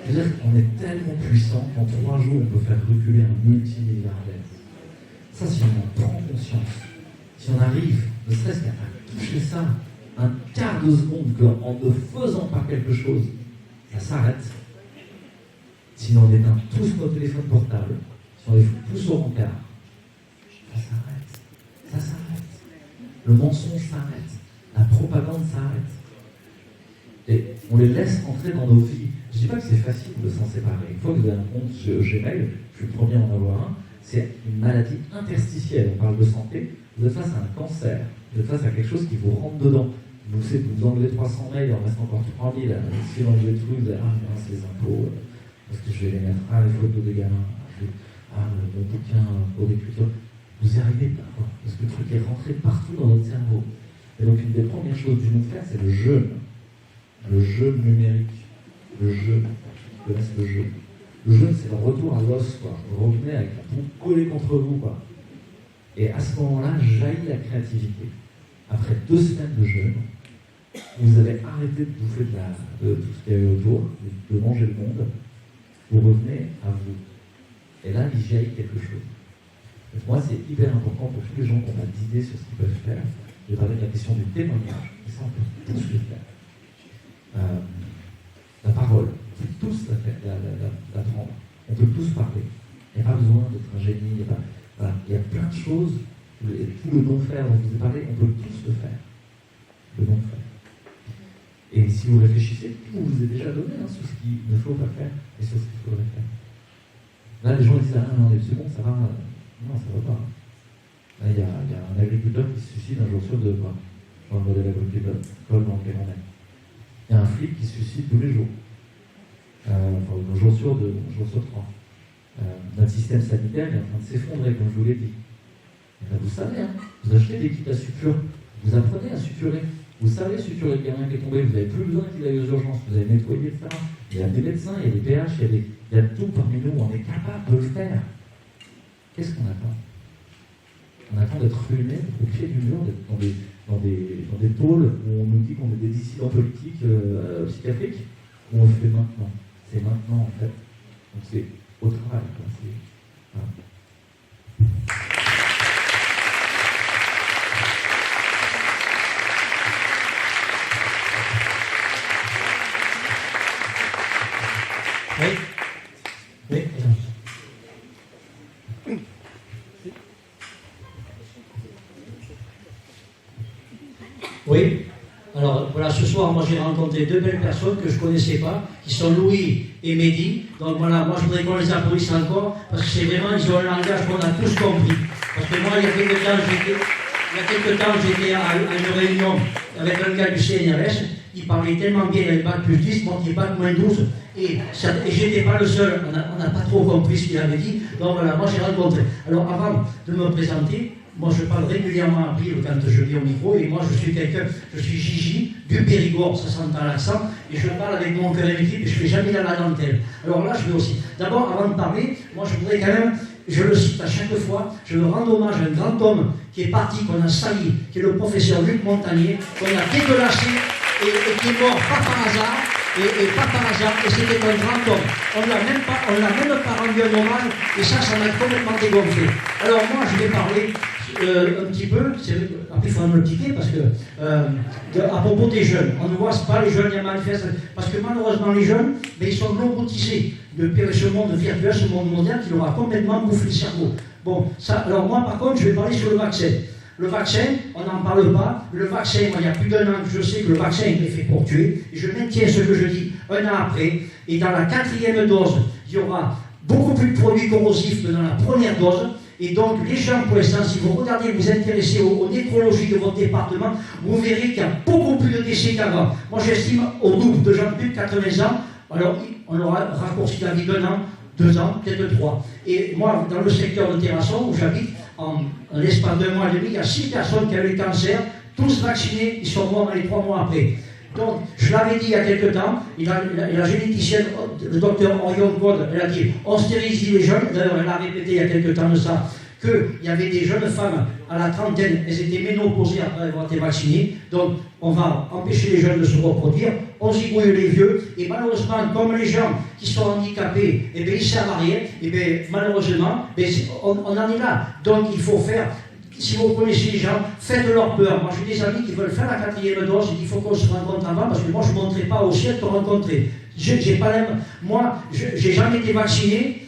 C'est-à-dire qu'on est tellement puissant qu'en 3 jours on peut faire reculer un multimilliardaire. Ça, si on en prend conscience, si on arrive, ne serait-ce qu'à toucher ça, un quart de seconde, qu'en ne faisant pas quelque chose, ça s'arrête. Sinon on éteint tous nos téléphones portables, si on les fout tous au rencard, ça s'arrête. Ça s'arrête. Le mensonge s'arrête. La propagande s'arrête. Et on les laisse entrer dans nos vies. Je ne dis pas que c'est facile de s'en séparer. Une fois que vous avez un compte Gmail, je suis le premier à en avoir un, c'est une maladie interstitielle. On parle de santé. Vous êtes face à un cancer. Vous êtes face à quelque chose qui vous rentre dedans. Vous enlevez 300 mails, il en reste encore 3000. Si vous enlevez le truc, vous allez, c'est les impôts, parce que je vais les mettre, les photos des gamins, le bouquin pour l'écriture. Vous n'y arrivez pas, quoi, parce que le truc est rentré partout dans votre cerveau. Et donc une des premières choses du monde faire, c'est le jeûne. Le jeûne numérique. Le jeûne. Vous connaissez le jeûne. Le jeûne, c'est le retour à l'os, quoi. Vous revenez avec la peau collée contre vous, quoi. Et à ce moment-là, jaillit la créativité. Après 2 semaines de jeûne, vous avez arrêté de bouffer de tout ce qu'il y avait autour, de manger le monde. Vous revenez à vous. Et là, il jaillit quelque chose. Donc moi, c'est hyper important pour tous les gens qui ont pas d'idées sur ce qu'ils peuvent faire. Je vais parler de la question du témoignage. Et ça, on peut tous le faire. La parole, on peut tous la prendre. On peut tous parler. Il n'y a pas besoin d'être un génie. Il y a plein de choses. Tout le non-faire dont je vous ai parlé, on peut tous le faire. Le non-faire. Et si vous réfléchissez, tout vous est déjà donné sur ce qu'il ne faut pas faire et sur ce qu'il faudrait faire. Là, les gens disent non, c'est bon, ça va. Non, ça va pas. Là, il y a un agriculteur qui se suicide un jour sur 2, quoi. Dans le modèle agricole dans lequel on est. Il y a un flic qui se suicide tous les jours. Un jour sur 2, un jour sur 3. Notre système sanitaire est en train de s'effondrer, comme je vous l'ai dit. Et là, vous savez, vous achetez des kits à suture, vous apprenez à suturer. Vous savez suturer le gamin qui est tombé, vous n'avez plus besoin qu'il aille aux urgences, vous avez nettoyé, etc. Il y a des médecins, il y a des PH, il y a tout parmi nous, on est capable de le faire. Qu'est-ce qu'on attend? On attend d'être ruiné au pied du mur, d'être dans des pôles où on nous dit qu'on est des dissidents politiques, psychiatriques, ou on le fait maintenant. C'est maintenant, en fait. Donc c'est au travail. Voilà. Oui. Oui. Alors voilà, ce soir, moi j'ai rencontré 2 belles personnes que je ne connaissais pas, qui sont Louis et Mehdi. Donc voilà, moi je voudrais qu'on les applaudisse encore, parce que c'est vraiment, ils ont un langage qu'on a tous compris. Parce que moi, il y a quelques temps, j'étais à une réunion avec un gars du CNRS, il parlait tellement bien, il avait bac plus 10, moi qui ai bac moins 12, et j'étais pas le seul, on n'a pas trop compris ce qu'il avait dit. Donc voilà, moi j'ai rencontré. Alors avant de me présenter, moi je parle régulièrement à Pile quand je viens au micro, et moi je suis Gigi, du Périgord, ça s'entend l'accent, et je parle avec mon cœur et l'équipe, et je fais jamais la dentelle. Alors là, je vais aussi. D'abord, avant de parler, moi je voudrais quand même, je le cite à chaque fois, je veux rendre hommage à un grand homme qui est parti, qu'on a sali, qui est le professeur Luc Montagnier, qu'on a dégueulassé, et qui est mort pas par hasard, et pas par hasard, et c'était un grand homme. On l'a même pas rendu un hommage, et ça m'a complètement dégonflé. Alors moi, je vais parler un petit peu, après il faut me le piquer, parce que, à propos des jeunes, on ne voit pas les jeunes, il y a manifeste, parce que malheureusement les jeunes, mais ils sont globotissés depuis ce monde virtuel, ce monde moderne qui leur a complètement bouffé le cerveau. Bon, ça, alors moi par contre, je vais parler sur le vaccin. Le vaccin, on n'en parle pas. Le vaccin, moi, il y a plus d'1 an que je sais que le vaccin est fait pour tuer. Et je maintiens ce que je dis 1 an après. Et dans la 4e dose, il y aura beaucoup plus de produits corrosifs que dans la première dose. Et donc, les gens, pour l'instant, si vous regardez, vous intéressez aux nécrologies de votre département, vous verrez qu'il y a beaucoup plus de décès qu'avant. Moi, j'estime au double de gens de plus de 80 ans, alors on aura raccourci la vie d'1 an, 2 ans, peut-être 3. Et moi, dans le secteur de Terrasson, où j'habite, en l'espace d'1 mois et demi, il y a 6 personnes qui avaient le cancer, tous vaccinés, ils sont morts dans les 3 mois après. Donc, je l'avais dit il y a quelque temps, la généticienne, le docteur Orion Code, elle a dit, on stérilise les jeunes, d'ailleurs elle a répété il y a quelque temps de ça, qu'il y avait des jeunes femmes à la trentaine, elles étaient ménopausées après avoir été vaccinées, donc on va empêcher les jeunes de se reproduire, on zigouille les vieux, et malheureusement, comme les gens qui sont handicapés, eh bien, ils servent à rien, et bien, malheureusement, on en est là. Donc, il faut faire. Si vous connaissez les gens, faites-leur peur. Moi, j'ai des amis qui veulent faire la 4e dose, et il faut qu'on se rencontre avant, parce que moi, je ne monterai pas au ciel te rencontrer. J'ai pas l'aime. Moi, j'ai jamais été vacciné.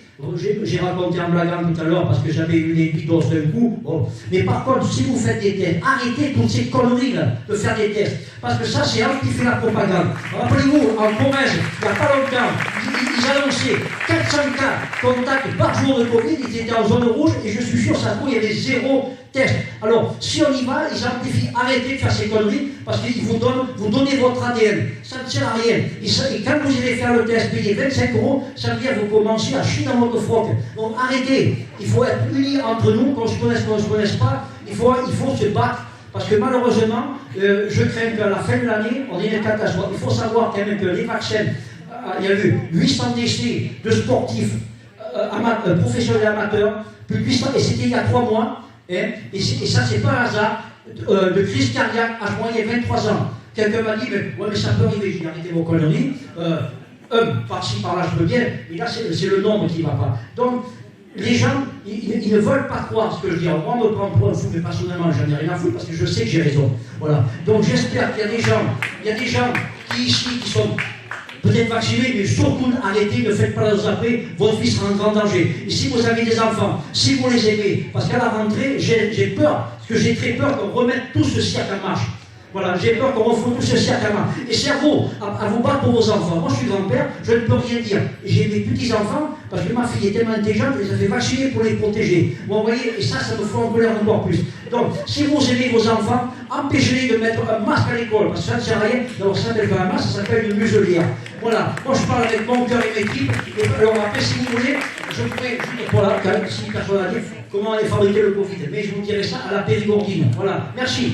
J'ai raconté en blaguant tout à l'heure, parce que j'avais eu les 8 doses d'un coup. Bon. Mais par contre, si vous faites des tests, arrêtez toutes ces conneries là, de faire des tests. Parce que ça, c'est eux qui fait la propagande. Rappelez-vous, en Corrèze, il n'y a pas longtemps, ils annonçaient 400 cas contacts par jour de Covid, ils étaient en zone rouge, et je suis sûr, ça il y avait 0 test. Alors, si on y va, ils amplifient, arrêtez de faire ces conneries, parce qu'ils vous donnez votre ADN. Ça ne sert à rien. Et quand vous allez faire le test, payez 25 €, ça veut dire que vous commencez à chier dans votre froc. Donc arrêtez. Il faut être unis entre nous, qu'on se connaisse, qu'on ne se connaisse pas. Il faut se battre. Parce que malheureusement, je crains qu'à la fin de l'année, on ait une catastrophe. Il faut savoir quand même que les vaccins, il y a eu 800 décès de sportifs professionnels amateurs, plus de 800, et c'était il y a 3 mois. Et ça, c'est pas un hasard, de crise cardiaque à moyen 23 ans. Quelqu'un m'a dit, mais ça peut arriver, j'ai arrêté vos conneries. Par-ci, par-là, je peux bien, mais là, c'est le nombre qui ne va pas. Donc, les gens, ils ne veulent pas croire ce que je dis. Alors, moi, on me prend pour un fou, mais personnellement, j'en ai rien à foutre parce que je sais que j'ai raison. Voilà. Donc, j'espère qu'il y a des gens qui ici, qui sont peut-être vaccinés, mais surtout arrêtez, ne faites pas la dose après, votre fils sera en grand danger. Et si vous avez des enfants, si vous les aimez, parce qu'à la rentrée, j'ai peur, parce que j'ai très peur qu'on remette tout ce cirque en marche. Voilà, j'ai peur qu'on refoute tout ce cirque en marche. Et c'est à vous battre pour vos enfants. Moi, je suis grand-père, je ne peux rien dire. J'ai mes petits-enfants, parce que ma fille est tellement intelligente, elle les a fait vacciner pour les protéger. Bon, vous voyez, et ça me fait en colère encore plus. Donc, si vous aimez vos enfants, empêchez-les de mettre un masque à l'école, parce que ça ne sert à rien. Alors, ça s'appelle pas un masque, ça s'appelle une muselière. Voilà, moi je parle avec mon cœur et mes tripes. Et alors après, si vous voulez, je pourrais, voilà, si personne n'a dit comment est fabriqué le Covid. Mais je vous dirai ça à la Périgordine. Voilà, merci.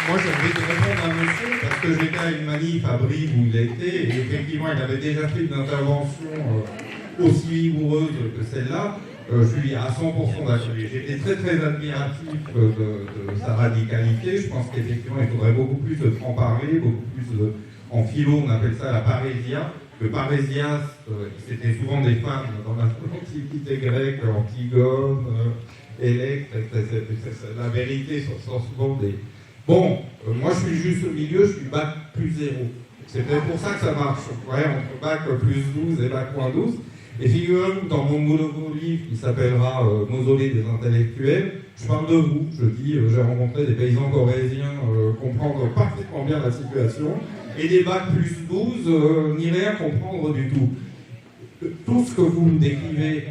Moi, j'aimerais te répondre à un monsieur, parce que j'étais à une manif à Brive où il était, et effectivement, il avait déjà fait une intervention aussi rigoureuse que celle-là. Je suis à 100% d'accord. J'étais très très admiratif de sa radicalité. Je pense qu'effectivement, il faudrait beaucoup plus en parler, beaucoup plus en philo, on appelle ça la parésia. Le parésias, c'était souvent des femmes dans l'Antiquité grecque, Antigone, Électre, la vérité sont souvent des... Bon, moi je suis juste au milieu, je suis bac plus 0. C'est peut-être pour ça que ça marche. Ouais, entre bac plus 12 et bac moins 12. Et figurez-vous, dans mon nouveau livre qui s'appellera Mausolée des intellectuels, je parle de vous. Je dis, j'ai rencontré des paysans corésiens comprendre parfaitement bien la situation, et des bac plus 12 n'y rien comprendre du tout. Tout ce que vous me décrivez,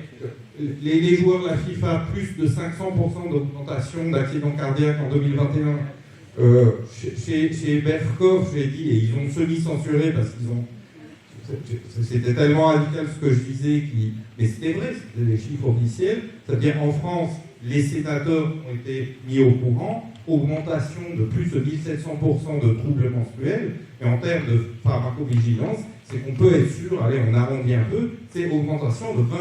les joueurs de la FIFA, plus de 500% d'augmentation d'accidents cardiaques en 2021. Chez Berkoff, j'ai dit, et ils ont semi-censuré parce qu'ils ont... C'était tellement radical ce que je disais, mais c'était vrai, c'était des chiffres officiels. C'est-à-dire en France, les sénateurs ont été mis au courant, augmentation de plus de 1700% de troubles menstruels, et en termes de pharmacovigilance, c'est qu'on peut être sûr, allez, on arrondit un peu, c'est augmentation de 20 000%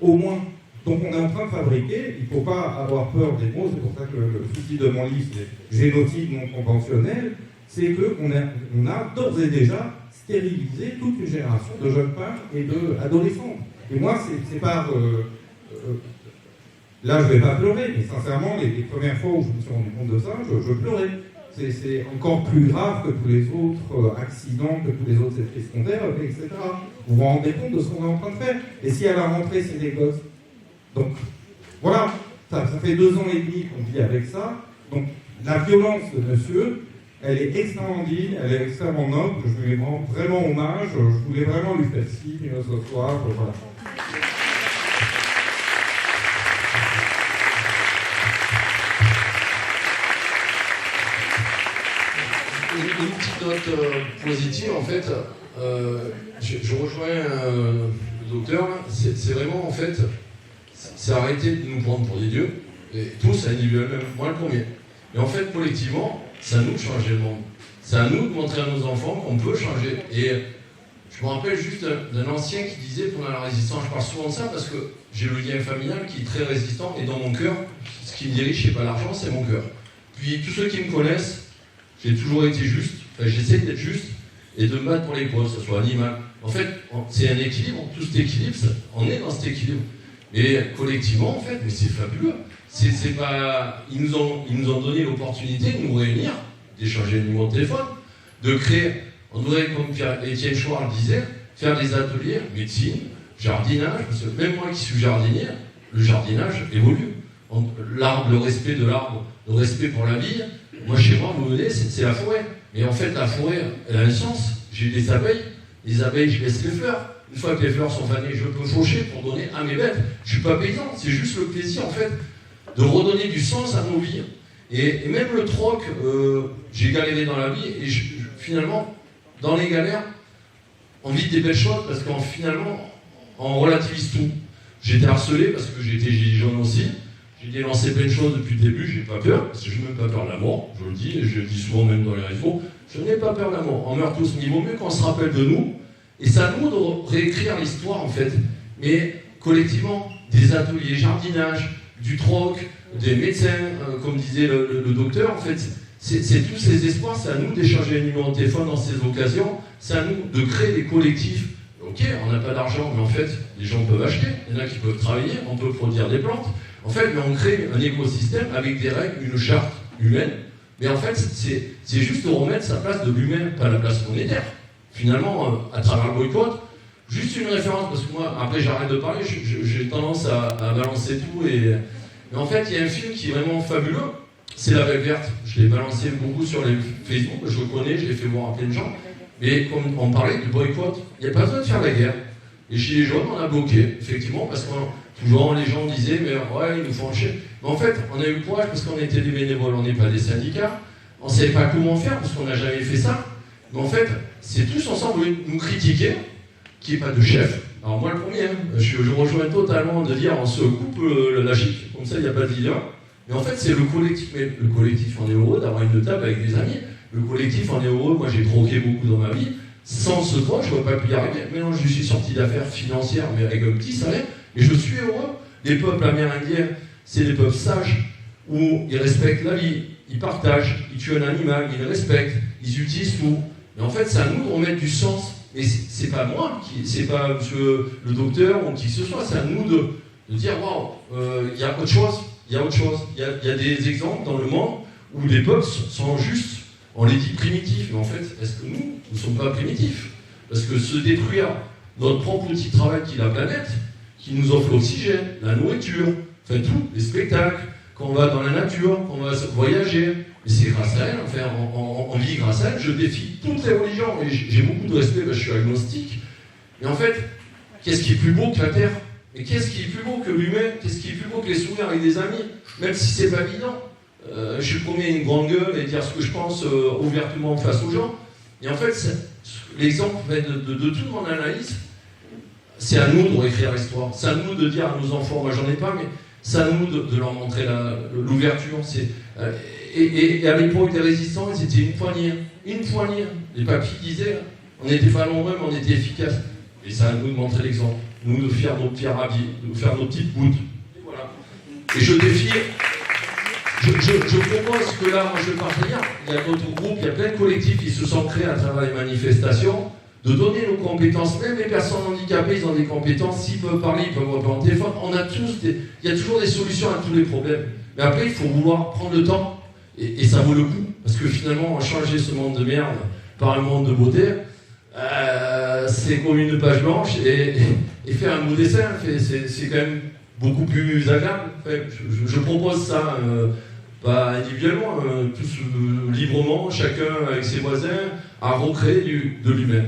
au moins. Donc on est en train de fabriquer, il ne faut pas avoir peur des mots, c'est pour ça que le souci de mon livre, c'est génocide non conventionnel, c'est qu'on a d'ores et déjà stérilisé toute une génération de jeunes femmes et d'adolescents. Et moi, c'est pas... là, je ne vais pas pleurer, mais sincèrement, les premières fois où je me suis rendu compte de ça, je pleurais. C'est encore plus grave que tous les autres accidents, que tous les autres effets secondaires, etc. Vous vous rendez compte de ce qu'on est en train de faire. Et si à la rentrée, c'est des gosses. Donc, voilà, ça fait 2 ans et demi qu'on vit avec ça. Donc, la violence de monsieur, elle est extrêmement digne, elle est extrêmement noble, je lui rends vraiment hommage, je voulais vraiment lui faire signe ce soir, voilà. Une petite note positive, en fait, je rejoins le docteur, c'est vraiment, en fait, c'est arrêter de nous prendre pour des dieux, et tous individuellement, moi le premier. Mais en fait, collectivement, c'est à nous de changer le monde. C'est à nous de montrer à nos enfants qu'on peut changer. Et je me rappelle juste d'un ancien qui disait pendant la résistance, je parle souvent de ça parce que j'ai le lien familial qui est très résistant, et dans mon cœur, ce qui me dirige, c'est pas l'argent, c'est mon cœur. Puis tous ceux qui me connaissent, j'ai toujours été juste, enfin, j'essaie d'être juste et de me battre pour les causes, que ce soit animal. En fait, c'est un équilibre, tout cet équilibre, on est dans cet équilibre. Et collectivement, en fait, mais c'est fabuleux. C'est pas... Ils nous ont donné l'opportunité de nous réunir, d'échanger le numéro de téléphone, de créer, on devrait, comme Étienne Chouard le disait, faire des ateliers, médecine, jardinage, parce que même moi qui suis jardinier, le jardinage évolue. L'arbre, le respect de l'arbre, le respect pour la vie. Moi, chez moi, vous venez, c'est la forêt. Mais en fait, la forêt, elle a un sens. J'ai des abeilles. Les abeilles, je laisse les fleurs. Une fois que les fleurs sont fanées, je peux faucher pour donner à mes bêtes. Je suis pas paysan. C'est juste le plaisir, en fait, de redonner du sens à nos vies. Et même le troc, j'ai galéré dans la vie. Et finalement, dans les galères, on vit des belles choses parce qu'en finalement, on relativise tout. J'étais harcelé parce que j'étais gilet jaune aussi. J'ai délancé plein de choses depuis le début, j'ai pas peur, parce que je n'ai même pas peur de la mort, je le dis, et je le dis souvent même dans les réseaux, je n'ai pas peur de la mort. On meurt tous, mais il vaut mieux qu'on se rappelle de nous, et c'est à nous de réécrire l'histoire en fait. Mais collectivement, des ateliers jardinage, du troc, des médecins, comme disait le docteur, en fait, c'est tous ces espoirs, c'est à nous d'échanger les numéros de téléphone dans ces occasions, c'est à nous de créer des collectifs. Ok, on n'a pas d'argent, mais en fait, les gens peuvent acheter, il y en a qui peuvent travailler, on peut produire des plantes. En fait, mais on crée un écosystème avec des règles, une charte humaine. Mais en fait, c'est juste de remettre sa place de l'humain, pas la place monétaire. Finalement, à travers le boycott, juste une référence, parce que moi, après j'arrête de parler, j'ai tendance à balancer tout. Mais en fait, il y a un film qui est vraiment fabuleux, c'est La Vague Verte. Je l'ai balancé beaucoup sur les Facebook, je le connais, je l'ai fait voir à plein de gens. Mais comme on parlait du boycott, il n'y a pas besoin de faire la guerre. Les gilets jaunes, on a bloqué, effectivement, parce que toujours les gens disaient, mais ouais, ils nous font chier. Mais en fait, on a eu le courage parce qu'on était des bénévoles, on n'est pas des syndicats. On ne savait pas comment faire parce qu'on n'a jamais fait ça. Mais en fait, c'est tous ensemble nous critiquer, qu'il n'y ait pas de chef. Alors moi, le premier, je rejoins totalement de dire, on se coupe la chic, comme ça, il n'y a pas de leader. Mais en fait, c'est le collectif. Mais le collectif, on est heureux d'avoir une table avec des amis. Le collectif, on est heureux. Moi, j'ai troqué beaucoup dans ma vie. Sans ce droit, je ne pourrais pas pu y arriver. Maintenant, je suis sorti d'affaires financières, mais avec un petit salaire. Et je suis heureux. Les peuples amérindiens, c'est des peuples sages, où ils respectent la vie, ils partagent, ils tuent un animal, ils le respectent, ils utilisent tout. Mais en fait, c'est à nous de remettre du sens. Et c'est pas moi, c'est pas monsieur le docteur ou qui que ce soit, c'est à nous de dire waouh, il y a autre chose, il y a autre chose. Il y a des exemples dans le monde où les peuples sont juste, on les dit primitifs, mais en fait, est-ce que nous ne sommes pas primitifs? Parce que se détruire notre propre outil de travail qui est la planète, qui nous offre l'oxygène, la nourriture, enfin tout, les spectacles, quand on va dans la nature, quand on va voyager, mais c'est grâce à elle, enfin, on vit grâce à elle, je défie toutes les religions, et j'ai beaucoup de respect, parce que je suis agnostique, mais en fait, qu'est-ce qui est plus beau que la Terre? Et qu'est-ce qui est plus beau que l'humain? Qu'est-ce qui est plus beau que les souvenirs avec des amis? Même si c'est pas évident. Je suis premier une grande gueule et dire ce que je pense ouvertement face aux gens. Et en fait, l'exemple de toute mon analyse, c'est à nous de réécrire l'histoire. C'est à nous de dire à nos enfants, moi j'en ai pas, mais c'est à nous de leur montrer l'ouverture. Et à l'époque des résistants, ils étaient une poignée. Une poignée. Les papiers disaient, on n'était pas nombreux, mais on était efficaces. Et c'est à nous de montrer l'exemple. Nous de faire nos petits ravis, de faire nos petites gouttes. Et voilà. Et je défie. Je propose que là, moi je vais partir, il y a d'autres groupes, il y a plein de collectifs qui se sont créés à travers les manifestations, de donner nos compétences, même les personnes handicapées, ils ont des compétences, s'ils peuvent parler, ils peuvent reprendre le téléphone, il y a toujours des solutions à tous les problèmes. Mais après, il faut vouloir prendre le temps, et ça vaut le coup, parce que finalement, changer ce monde de merde par un monde de beauté, c'est comme une page blanche, et faire un beau dessin, c'est quand même beaucoup plus agréable. Enfin, je propose ça. pas individuellement, tous librement, chacun avec ses voisins, à recréer de l'humain.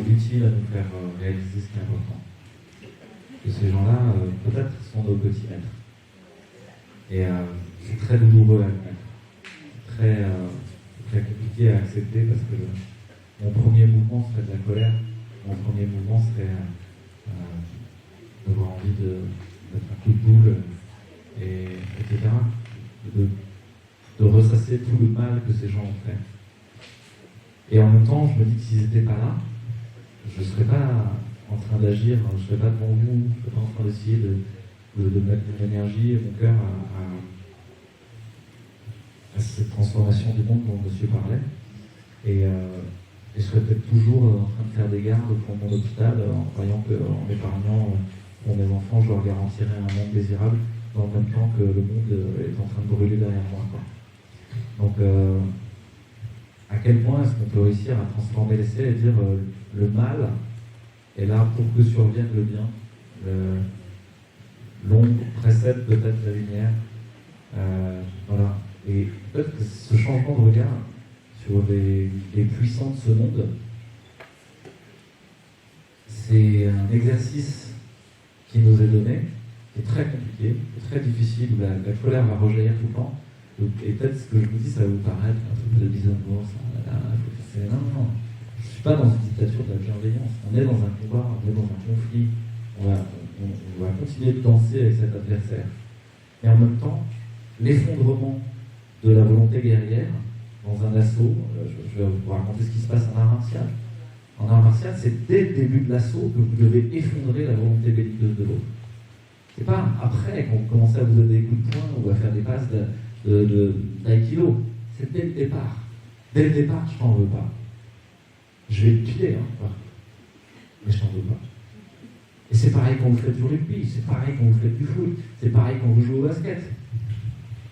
Utile à nous faire réaliser ce qui est important. Que ces gens-là, peut-être, sont nos petits maîtres. Et c'est très douloureux à admettre. Très compliqué à accepter parce que mon premier mouvement serait de la colère. Mon premier mouvement serait d'avoir envie de mettre un coup de boule, etc. De ressasser tout le mal que ces gens ont fait. Et en même temps, je me dis que s'ils n'étaient pas là, je ne serais pas en train d'agir, je ne serais pas devant vous, je ne serais pas en train d'essayer de mettre mon énergie et mon cœur à cette transformation du monde dont monsieur parlait. Et je serais peut-être toujours en train de faire des gardes au fond de mon hôpital en croyant qu'en m'épargnant pour mes enfants, je leur garantirais un monde désirable dans le même temps que le monde est en train de brûler derrière moi, quoi. Donc, à quel point est-ce qu'on peut réussir à transformer l'essai et dire le mal est là pour que survienne le bien. L'ombre précède peut-être la lumière. Voilà. Et peut-être que ce changement de regard sur les puissants de ce monde, c'est un exercice qui nous est donné, qui est très compliqué, qui est très difficile, où la colère va rejaillir tout le temps. Et peut-être ce que je vous dis, ça va vous paraître un truc de bisounours. Non. Je ne suis pas dans une dictature de la bienveillance. On est dans un combat, on est dans un conflit. On va continuer de danser avec cet adversaire. Et en même temps, l'effondrement de la volonté guerrière dans un assaut, je vais vous raconter ce qui se passe en art martial. En art martial, c'est dès le début de l'assaut que vous devez effondrer la volonté belliqueuse de l'autre. C'est pas après qu'on commence à vous donner des coups de poing ou à faire des passes d'aïkido. C'est dès le départ. Dès le départ, je t'en veux pas. Je vais te tuer, mais je t'en veux pas. Et c'est pareil quand vous faites du rugby, c'est pareil quand vous faites du foot, c'est pareil quand vous jouez au basket.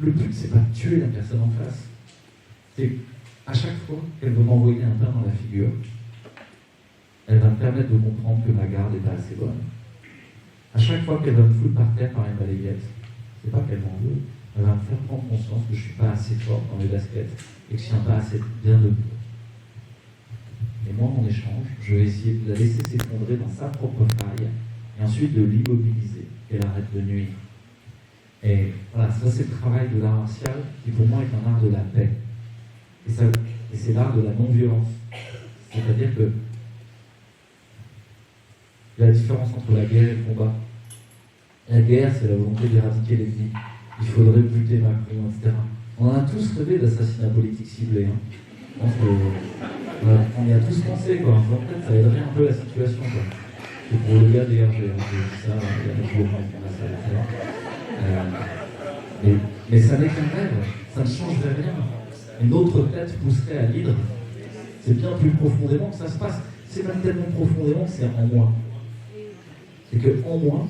Le but, c'est pas de tuer la personne en face. C'est à chaque fois qu'elle va m'envoyer un pain dans la figure, elle va me permettre de comprendre que ma garde n'est pas assez bonne. À chaque fois qu'elle va me foutre par terre par une balayette, c'est pas qu'elle m'en veut, elle va me faire prendre conscience que je suis pas assez fort dans les baskets et que je tiens pas assez bien debout. Et moi, en échange, je vais essayer de la laisser s'effondrer dans sa propre faille et ensuite de l'immobiliser, qu'elle arrête de nuire. Et voilà, ça c'est le travail de l'art martial qui pour moi est un art de la paix. Et c'est l'art de la non-violence. C'est-à-dire que il y a la différence entre la guerre et le combat. La guerre, c'est la volonté d'éradiquer l'ennemi. Il faudrait buter Macron, etc. On a tous rêvé d'assassinat politique ciblé. Je pense qu'on y a tous pensé, quoi. Peut-être ça aiderait un peu la situation, quoi. C'est pour le gars des RG, j'ai dit ça, il y a des jours mais ça n'est qu'un rêve, ça ne changerait rien. Une autre tête pousserait à l'hydre. C'est bien plus profondément que ça se passe. C'est même tellement profondément que c'est en moi. C'est qu'en moi,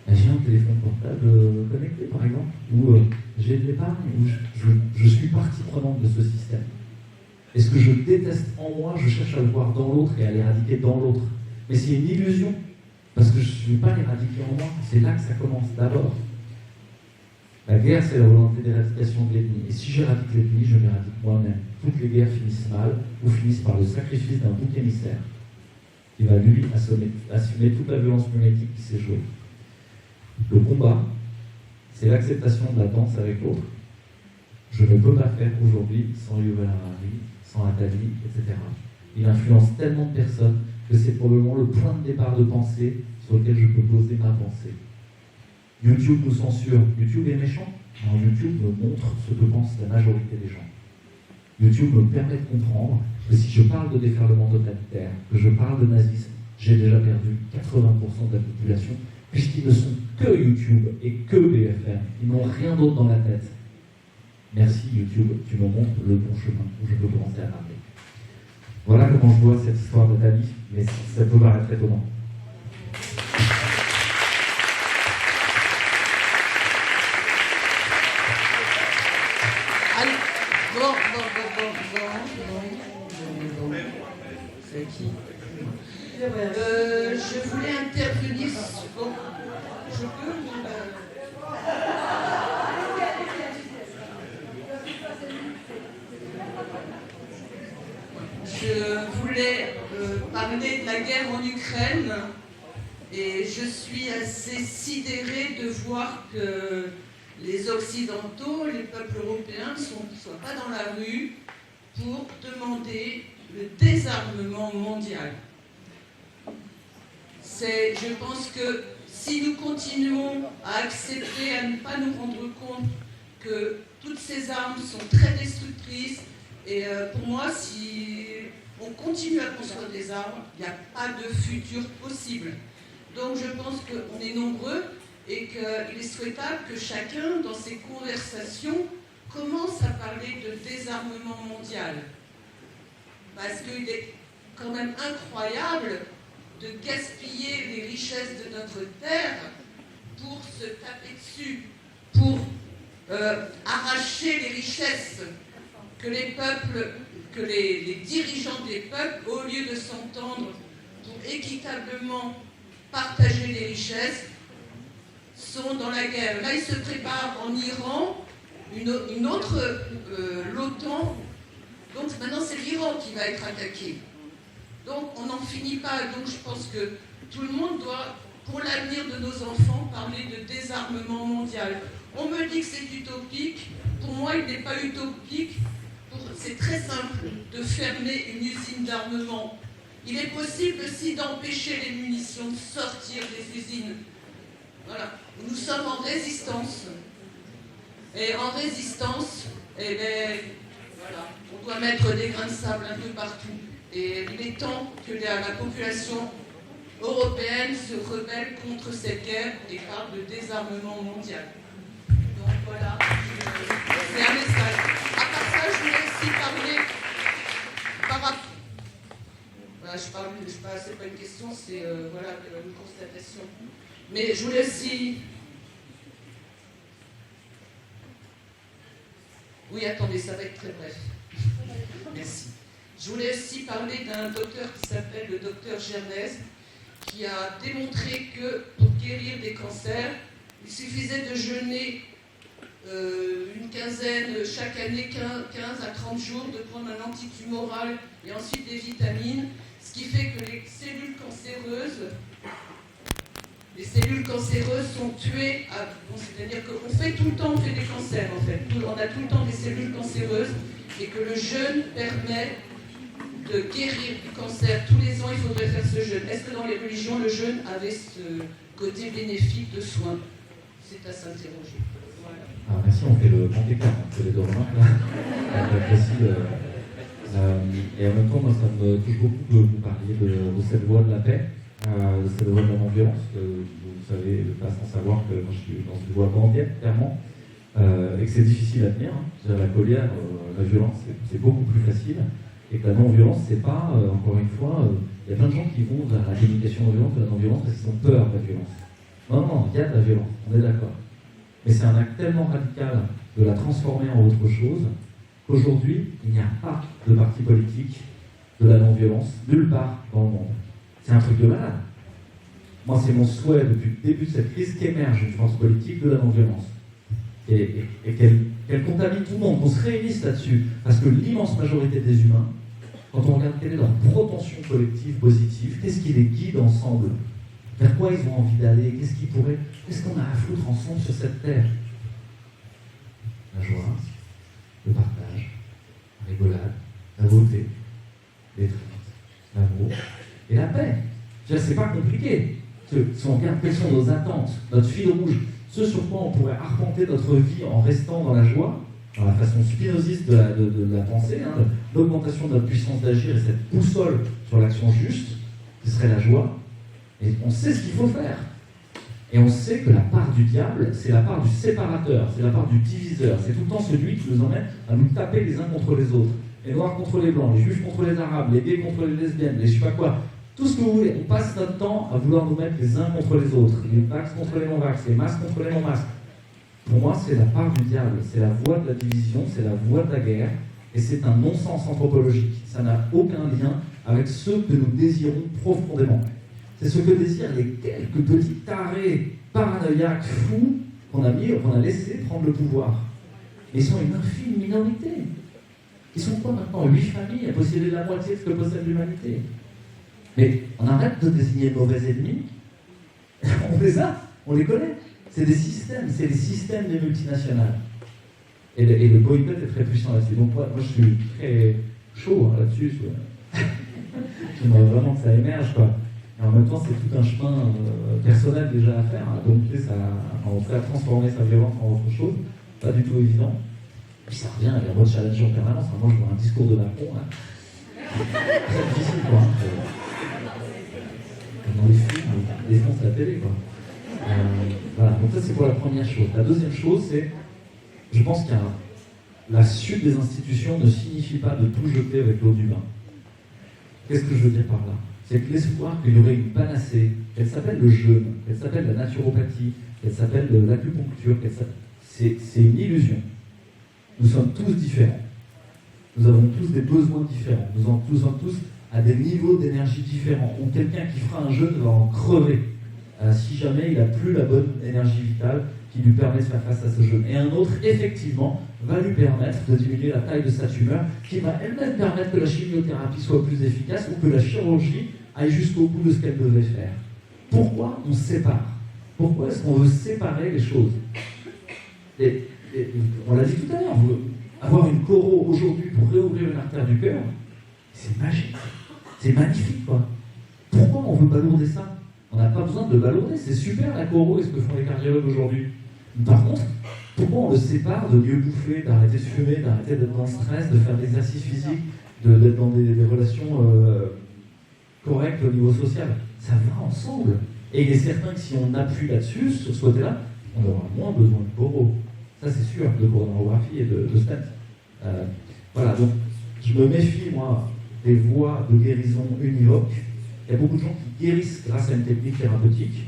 j'ai un téléphone portable connecté, par exemple, où j'ai de l'épargne, où je suis partie prenante de ce système. Et ce que je déteste en moi, je cherche à le voir dans l'autre et à l'éradiquer dans l'autre. Mais c'est une illusion, parce que je ne vais pas l'éradiquer en moi. C'est là que ça commence d'abord. La guerre, c'est la volonté d'éradication de l'ennemi. Et si j'éradique l'ennemi, je m'éradique moi-même. Toutes les guerres finissent mal, ou finissent par le sacrifice d'un bouc émissaire, qui va, lui, assumer toute la violence mimétique qui s'est jouée. Le combat, c'est l'acceptation de la danse avec l'autre. Je ne peux pas faire aujourd'hui sans Yuval Harari, sans Attali, etc. Il influence tellement de personnes que c'est probablement le point de départ de pensée sur lequel je peux poser ma pensée. YouTube nous censure. YouTube est méchant. Non, YouTube me montre ce que pense la majorité des gens. YouTube me permet de comprendre que si je parle de déferlement totalitaire, que je parle de nazisme, j'ai déjà perdu 80% de la population, puisqu'ils ne sont que YouTube et que BFM. Ils n'ont rien d'autre dans la tête. Merci YouTube, tu me montres le bon chemin où je peux commencer à parler. Voilà comment je vois cette histoire de ta vie, mais ça peut paraître étonnant. Bon. C'est qui je voulais intervenir. Bon, je peux Je voulais parler de la guerre en Ukraine et je suis assez sidérée de voir que les Occidentaux, les peuples européens ne soient pas dans la rue pour demander le désarmement mondial. Je pense que si nous continuons à accepter, à ne pas nous rendre compte que toutes ces armes sont très destructrices, et pour moi, si on continue à construire des armes, il n'y a pas de futur possible. Donc je pense qu'on est nombreux et qu'il est souhaitable que chacun, dans ses conversations, commence à parler de désarmement mondial. Parce qu'il est quand même incroyable de gaspiller les richesses de notre terre pour se taper dessus, pour arracher les richesses que les peuples, que les dirigeants des peuples, au lieu de s'entendre pour équitablement partager les richesses, sont dans la guerre. Là, il se prépare en Iran une autre, l'OTAN. Donc maintenant, c'est l'Iran qui va être attaqué. Donc on n'en finit pas. Donc je pense que tout le monde doit, pour l'avenir de nos enfants, parler de désarmement mondial. On me dit que c'est utopique. Pour moi, il n'est pas utopique. C'est très simple de fermer une usine d'armement. Il est possible aussi d'empêcher les munitions de sortir des usines. Voilà. Nous sommes en résistance. Et en résistance, eh bien, voilà, on doit mettre des grains de sable un peu partout. Et il est temps que la population européenne se rebelle contre cette guerre et parle de désarmement mondial. Donc voilà, c'est un message. À part ça, je voulais aussi parler par rapport. Voilà, c'est pas une question, c'est voilà, une constatation. Mais je voulais aussi. Oui, attendez, ça va être très bref. Merci. Je voulais aussi parler d'un docteur qui s'appelle le docteur Gervaise, qui a démontré que pour guérir des cancers, il suffisait de jeûner une quinzaine, chaque année 15 à 30 jours, de prendre un antitumoral et ensuite des vitamines, ce qui fait que les cellules cancéreuses sont tuées, c'est-à-dire qu'on fait tout le temps, on fait des cancers en fait, on a tout le temps des cellules cancéreuses et que le jeûne permet de guérir du cancer. Tous les ans, il faudrait faire ce jeûne. Est-ce que dans les religions, le jeûne avait ce côté bénéfique de soins? C'est à s'interroger. Voilà. Alors, merci, on fait le grand écart entre les deux remarques. Et en même temps, moi, ça me touche beaucoup que vous parliez de cette voie de la paix, de cette voie de la non-violence. Vous savez, pas sans savoir que moi, je suis dans une voie gandienne, clairement, et que c'est difficile à tenir. C'est-à-dire la colère, la violence, c'est beaucoup plus facile. Et que la non-violence, c'est pas, encore une fois, il y a plein de gens qui vont vers la communication non-violente et la non-violence parce qu'ils ont peur de la violence. Non, il y a de la violence, on est d'accord. Mais c'est un acte tellement radical de la transformer en autre chose qu'aujourd'hui, il n'y a pas de parti politique de la non-violence nulle part dans le monde. C'est un truc de malade. Moi, c'est mon souhait depuis le début de cette crise qu'émerge une force politique de la non-violence. Et qu'elle contamine tout le monde, qu'on se réunisse là-dessus. Parce que l'immense majorité des humains, quand on regarde quelle est leur propension collective positive, qu'est-ce qui les guide ensemble? Vers quoi ils ont envie d'aller? Qu'est-ce qu'on a à foutre ensemble sur cette terre? La joie, le partage, la rigolade, la beauté, les traits, l'amour et la paix. C'est pas compliqué. Si on regarde quelles sont nos attentes, notre fil rouge, ce sur quoi on pourrait arpenter notre vie en restant dans la joie, dans la façon spinoziste de la pensée, hein, l'augmentation de notre puissance d'agir et cette boussole sur l'action juste, ce serait la joie. Et on sait ce qu'il faut faire. Et on sait que la part du diable, c'est la part du séparateur, c'est la part du diviseur. C'est tout le temps celui qui nous emmène à nous taper les uns contre les autres. Les noirs contre les blancs, les juifs contre les arabes, les gays contre les lesbiennes, les je sais pas quoi. Tout ce que vous voulez. On passe notre temps à vouloir nous mettre les uns contre les autres. Les vax contre les non-vax, les masques contre les non-masques. Pour moi, c'est la part du diable. C'est la voie de la division, c'est la voie de la guerre. Et c'est un non-sens anthropologique. Ça n'a aucun lien avec ce que nous désirons profondément. C'est ce que désirent les quelques petits tarés paranoïaques fous qu'on a laissé prendre le pouvoir. Ils sont une infime minorité. Ils sont quoi maintenant 8 familles à posséder la moitié de ce que possède l'humanité. Mais on arrête de désigner mauvais ennemis. On les a, on les connaît. C'est des systèmes, c'est les systèmes des multinationales. Et le boycott est très puissant là-dessus. Donc moi je suis très chaud là-dessus. J'aimerais vraiment que ça émerge, quoi. Et en même temps, c'est tout un chemin personnel déjà à faire. Donc, en tout cas, transformer sa violence en autre chose, pas du tout évident. Et puis ça revient à les rechallenger en permanence. Moi, je vois un discours de Macron, là. C'est difficile, quoi. Comme dans les films, on défonce la télé, quoi. Voilà, donc ça, c'est pour la première chose. La deuxième chose, c'est, je pense qu'il y a la chute des institutions ne signifie pas de tout jeter avec l'eau du bain. Qu'est-ce que je veux dire par là? C'est que l'espoir qu'il y aurait une panacée, qu'elle s'appelle le jeûne, qu'elle s'appelle la naturopathie, qu'elle s'appelle l'acupuncture, c'est une illusion. Nous sommes tous différents. Nous avons tous des besoins différents. Nous sommes tous à des niveaux d'énergie différents. Ou quelqu'un qui fera un jeûne va en crever si jamais il n'a plus la bonne énergie vitale qui lui permet de faire face à ce jeûne. Et un autre, effectivement, va lui permettre de diminuer la taille de sa tumeur, qui va elle-même permettre que la chimiothérapie soit plus efficace ou que la chirurgie aille jusqu'au bout de ce qu'elle devait faire. Pourquoi on sépare? Pourquoi est-ce qu'on veut séparer les choses? On l'a dit tout à l'heure, avoir une coro aujourd'hui pour réouvrir une artère du cœur, c'est magique, c'est magnifique, quoi. Pourquoi on veut balourder ça? On n'a pas besoin de le balourder, c'est super la coro et ce que font les cardiologues aujourd'hui. Par contre, pourquoi on le sépare de mieux bouffer, d'arrêter de fumer, d'arrêter d'être dans le stress, de faire de l'exercice physique, d'être dans des relations correctes au niveau social? Ça va ensemble. Et il est certain que si on appuie là-dessus, sur ce côté-là, on aura moins besoin de coro. Ça c'est sûr, de coronarographie et de stent. Voilà, donc je me méfie, moi, des voies de guérison univoques. Il y a beaucoup de gens qui guérissent grâce à une technique thérapeutique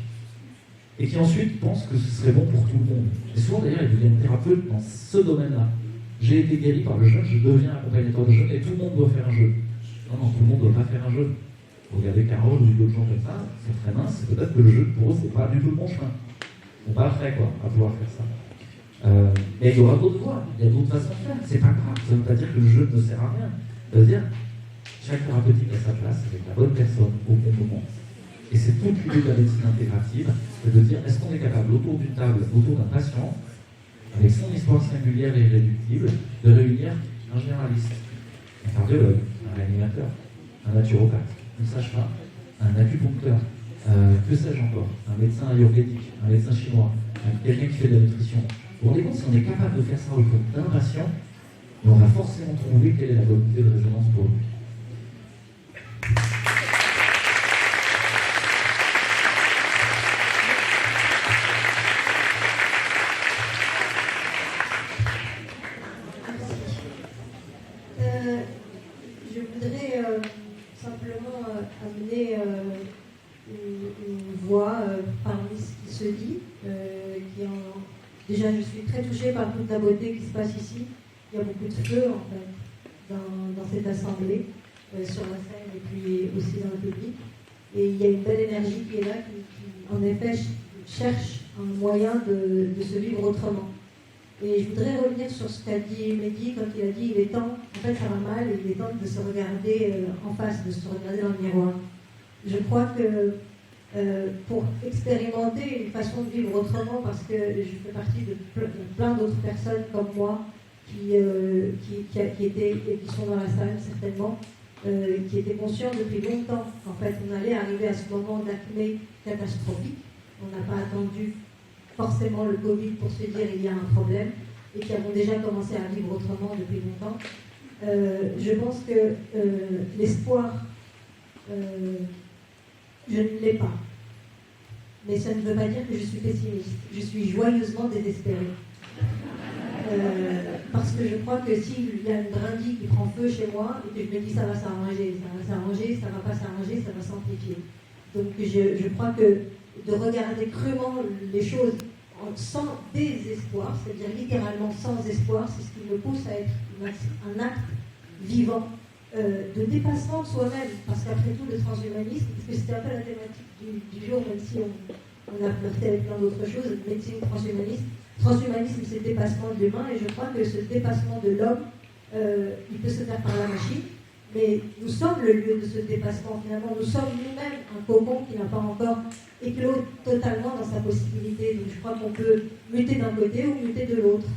et qui ensuite pensent que ce serait bon pour tout le monde. Et souvent d'ailleurs, ils deviennent thérapeutes dans ce domaine-là. J'ai été guéri par le jeûne, je deviens accompagnateur de jeûne et tout le monde doit faire un jeûne. Non, tout le monde ne doit pas faire un jeûne. Regardez Carole ou d'autres gens comme ça, c'est très mince, peut-être que le jeûne pour eux, c'est pas du tout le bon chemin. Ils sont pas prêts, quoi, à pouvoir faire ça. Mais il y aura d'autres voies, il y a d'autres façons de faire. C'est pas grave, ça ne veut pas dire que le jeûne ne sert à rien. Ça veut dire chaque thérapeutique a sa place avec la bonne personne au bon moment. Et c'est toute l'idée de la médecine intégrative, c'est de dire est-ce qu'on est capable autour d'une table, autour d'un patient, avec son histoire singulière et irréductible, de réunir un généraliste, un cardiologue, un réanimateur, un naturopathe, une sage-femme, un acupuncteur, que sais-je encore, un médecin ayurvédique, un médecin chinois, quelqu'un qui fait de la nutrition. Vous vous rendez compte, si on est capable de faire ça autour d'un patient, on va forcément trouver quelle est la bonne idée de résonance pour lui. Je voudrais simplement amener une voix parmi ce qui se dit. Déjà, je suis très touchée par toute la beauté qui se passe ici. Il y a beaucoup de feu, en fait, dans cette assemblée, sur la scène et puis aussi dans le public. Et il y a une belle énergie qui est là, qui en effet, cherche un moyen de se vivre autrement. Et je voudrais revenir sur ce qu'a dit Mehdi quand il a dit il est temps, en fait ça va mal, il est temps de se regarder en face, de se regarder dans le miroir. Je crois que pour expérimenter une façon de vivre autrement, parce que je fais partie de plein d'autres personnes comme moi qui étaient et qui sont dans la salle certainement, qui étaient conscients depuis longtemps qu'en fait on allait arriver à ce moment d'acné catastrophique. On n'a pas attendu forcément le Covid pour se dire il y a un problème et qui avons déjà commencé à vivre autrement depuis longtemps. Je pense que l'espoir, je ne l'ai pas. Mais ça ne veut pas dire que je suis pessimiste. Je suis joyeusement désespérée. Parce que je crois que s'il y a une brindille qui prend feu chez moi et que je me dis ça va s'arranger, ça va pas s'arranger, ça va s'amplifier. Donc je crois que de regarder crûment les choses sans désespoir, c'est-à-dire littéralement sans espoir, c'est ce qui me pousse à être un acte vivant de dépassement de soi-même. Parce qu'après tout, le transhumanisme, parce que c'était un peu la thématique du jour, même si on a flirté avec plein d'autres choses, médecine transhumaniste. Transhumanisme, c'est le dépassement de l'humain, et je crois que ce dépassement de l'homme, il peut se faire par la machine, mais nous sommes le lieu de ce dépassement finalement. Nous sommes nous-mêmes un cocon qui n'a pas encore éclos totalement dans sa possibilité. Donc je crois qu'on peut muter d'un côté ou muter de l'autre.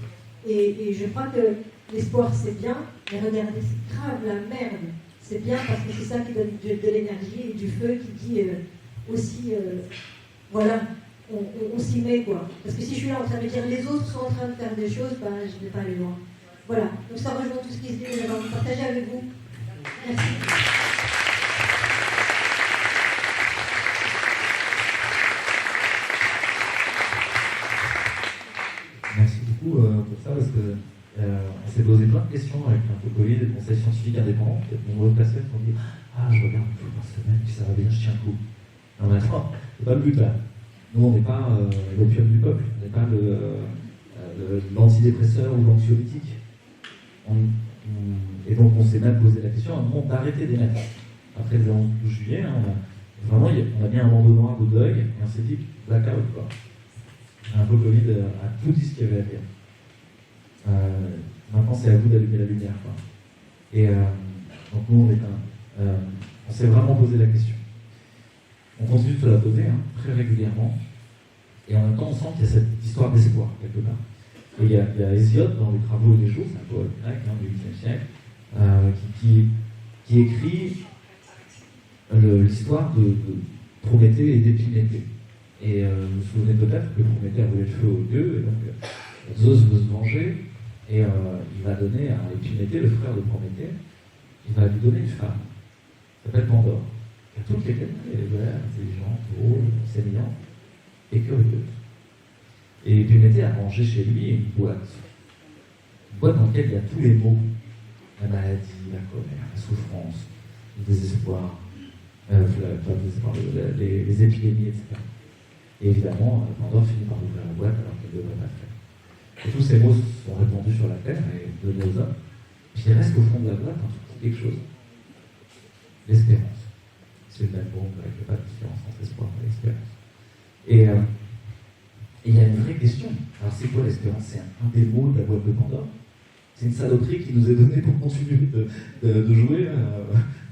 Et je crois que l'espoir c'est bien, mais regardez, c'est grave la merde. C'est bien parce que c'est ça qui donne de l'énergie et du feu qui dit aussi, voilà, on s'y met quoi. Parce que si je suis là en train de me dire les autres sont en train de faire des choses, ben je ne vais pas aller loin. Voilà, donc ça rejoint tout ce qui se dit, j'avais envie de partager avec vous. Merci. Merci beaucoup pour ça, parce que on s'est posé plein de questions avec le Covid et le Conseil scientifique indépendant. Il y a de nombreuses personnes qui ont dit ah, je regarde une fois par semaine, puis ça va bien, je tiens le coup. Non, mais attends, c'est pas le but là. Nous, on n'est pas l'opium du peuple, on n'est pas l'antidépresseur ou l'anxiolytique. Et donc, on s'est même posé la question à un moment d'arrêter d'émettre. Après le 11 juillet, vraiment, on a mis un bandeau noir de deuil et on s'est dit blackout quoi. Un peu Covid a tout dit ce qu'il y avait à dire. Maintenant, c'est à vous d'allumer la lumière. Quoi. Et donc, nous, on s'est vraiment posé la question. On continue de se la poser très régulièrement. Et en même temps, on sent qu'il y a cette histoire d'espoir, quelque part. Et il y a Hésiode, dans les Travaux des Jours, c'est un poète grec du 8e siècle, qui écrit l'histoire de Prométhée et d'Épiméthée. Et vous vous souvenez peut-être que Prométhée a volé le feu aux dieux, et donc Zeus veut se venger, et il va donner à Épiméthée, le frère de Prométhée, il va lui donner une femme, qui s'appelle Pandore. Il y a toutes les qualités, elle est belle, intelligente, drôle, sémillante, et curieuse. Et Épiméthée a rangé chez lui une boîte dans laquelle il y a tous les maux, la maladie, la colère, la souffrance, le désespoir, les épidémies, etc. Et évidemment, Pandore finit par ouvrir la boîte alors qu'elle ne devrait pas le faire. Et tous ces mots sont répandus sur la terre et donnés aux hommes. Puis il reste au fond de la boîte un tout petit quelque chose. L'espérance. C'est le même mot, avec pas de différence entre espoir et l'espérance. Et il y a une vraie question. Alors c'est quoi l'espérance? C'est un des mots de la boîte de Pandore. C'est une saloperie qui nous est donnée pour continuer de jouer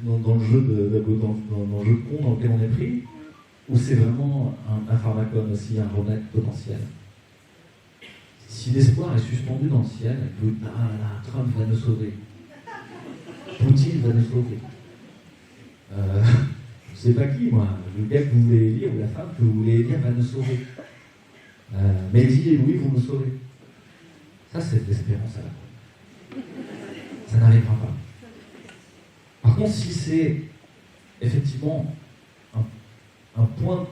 dans le jeu de con dans lequel on est pris. Ou c'est vraiment un pharmacone aussi, un remède potentiel? Si l'espoir est suspendu dans le ciel, Trump va nous sauver, Poutine va nous sauver, je sais pas qui, moi, le gars que vous voulez élire ou la femme que vous voulez élire va nous sauver, Mehdi et Louis vont nous sauver. Ça, c'est de l'espérance à la fois. Ça n'arrivera pas. Par contre, si c'est effectivement un point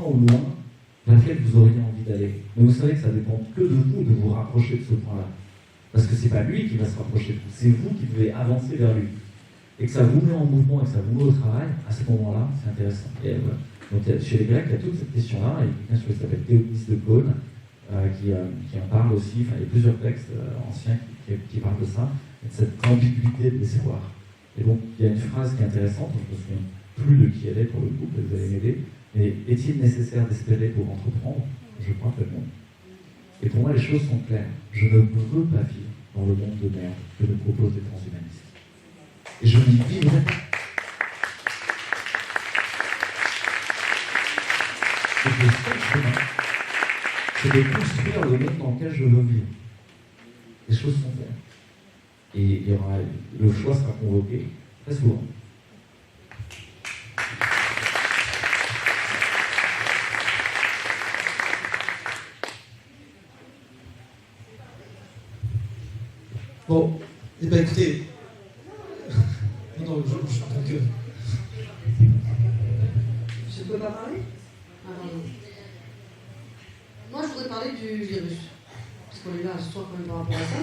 au loin vers lequel vous auriez envie d'aller. Mais vous savez que ça dépend que de vous de vous rapprocher de ce point-là. Parce que c'est pas lui qui va se rapprocher de vous, c'est vous qui devez avancer vers lui. Et que ça vous met en mouvement et que ça vous met au travail, à ce moment-là, c'est intéressant. Et, donc chez les Grecs, il y a toute cette question-là. Il y a quelqu'un qui s'appelle Théophile de Cône qui en parle aussi. Enfin, il y a plusieurs textes anciens qui parlent de ça, et de cette ambiguïté de l'espoir. Et donc, il y a une phrase qui est intéressante, je me souviens plus de qui elle est pour le coup, que vous allez m'aider, mais est-il nécessaire d'espérer pour entreprendre? Je crois que non. Et pour moi, les choses sont claires. Je ne veux pas vivre dans le monde de merde que nous proposent les transhumanistes. Et je n'y vivrai pas. Et le seul chemin, c'est de construire le monde dans lequel je veux vivre. Les choses sont claires. Et le choix sera convoqué très souvent. Bon, eh bien écoutez, non, Je peux pas parler? Moi, je voudrais parler du virus. Parce qu'on est là ce soir quand même par rapport à ça.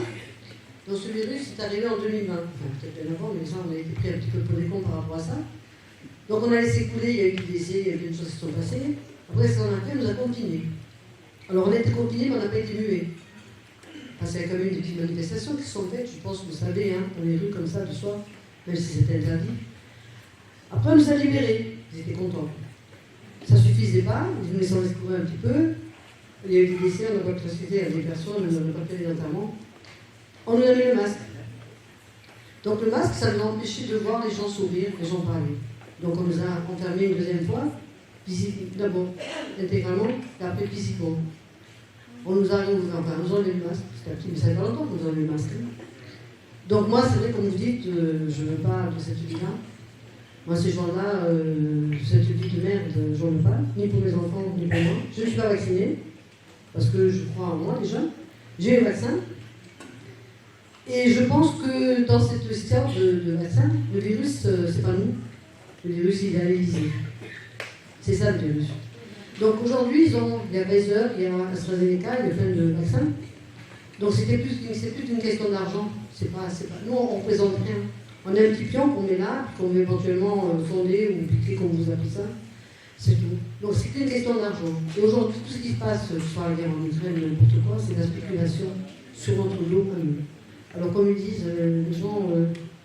Donc ce virus est arrivé en 2020. Enfin, peut-être bien avant, mais ça, on a été pris un petit peu pour des cons par rapport à ça. Donc on a laissé couler, il y a eu des décès, il y a eu des choses qui sont passées. Après, ce qu'on a fait, on nous a confinés. Alors on a été confinés, mais on n'a pas été muets. Parce qu'il y a quand même des petites manifestations qui sont faites, je pense que vous savez, hein, dans les rues comme ça, de soir, même si c'était interdit. Après, on nous a libérés. Ils étaient contents. Ça ne suffisait pas, ils nous laissaient courir un petit peu. Il y a eu des décès, on n'a pas traité à des personnes, on n'a pas fait des enterrements. On nous a mis le masque. Donc le masque, ça nous a empêché de voir les gens sourire, les gens parler. Donc on nous a enfermés une deuxième fois, d'abord intégralement, et après physiquement. On nous a enlevé le masque, petit à petit, mais ça fait pas longtemps qu'on nous a enlevé le masque. Donc moi, c'est vrai, comme vous dites, je ne veux pas de cette vie-là. Moi, ces gens-là, cette vie de merde, j'en veux pas, ni pour mes enfants, ni pour moi. Je ne suis pas vaccinée, parce que je crois en moi déjà. J'ai eu le vaccin. Et je pense que dans cette histoire de vaccin, le virus, c'est pas nous. Le virus, il est à l'Élysée. C'est ça le virus. Donc aujourd'hui, il y a Pfizer, il y a AstraZeneca, il y a plein de vaccins. Donc c'est plus une question d'argent. Nous, on ne présente rien. On a un petit pion qu'on met là, qu'on veut éventuellement fonder ou piquer, comme vous appelez ça. C'est tout. Donc c'est qu'une question d'argent. Et aujourd'hui, tout ce qui se passe, soit la guerre en Ukraine, n'importe quoi, c'est de la spéculation sur notre dos à nous. Alors comme ils disent, les gens,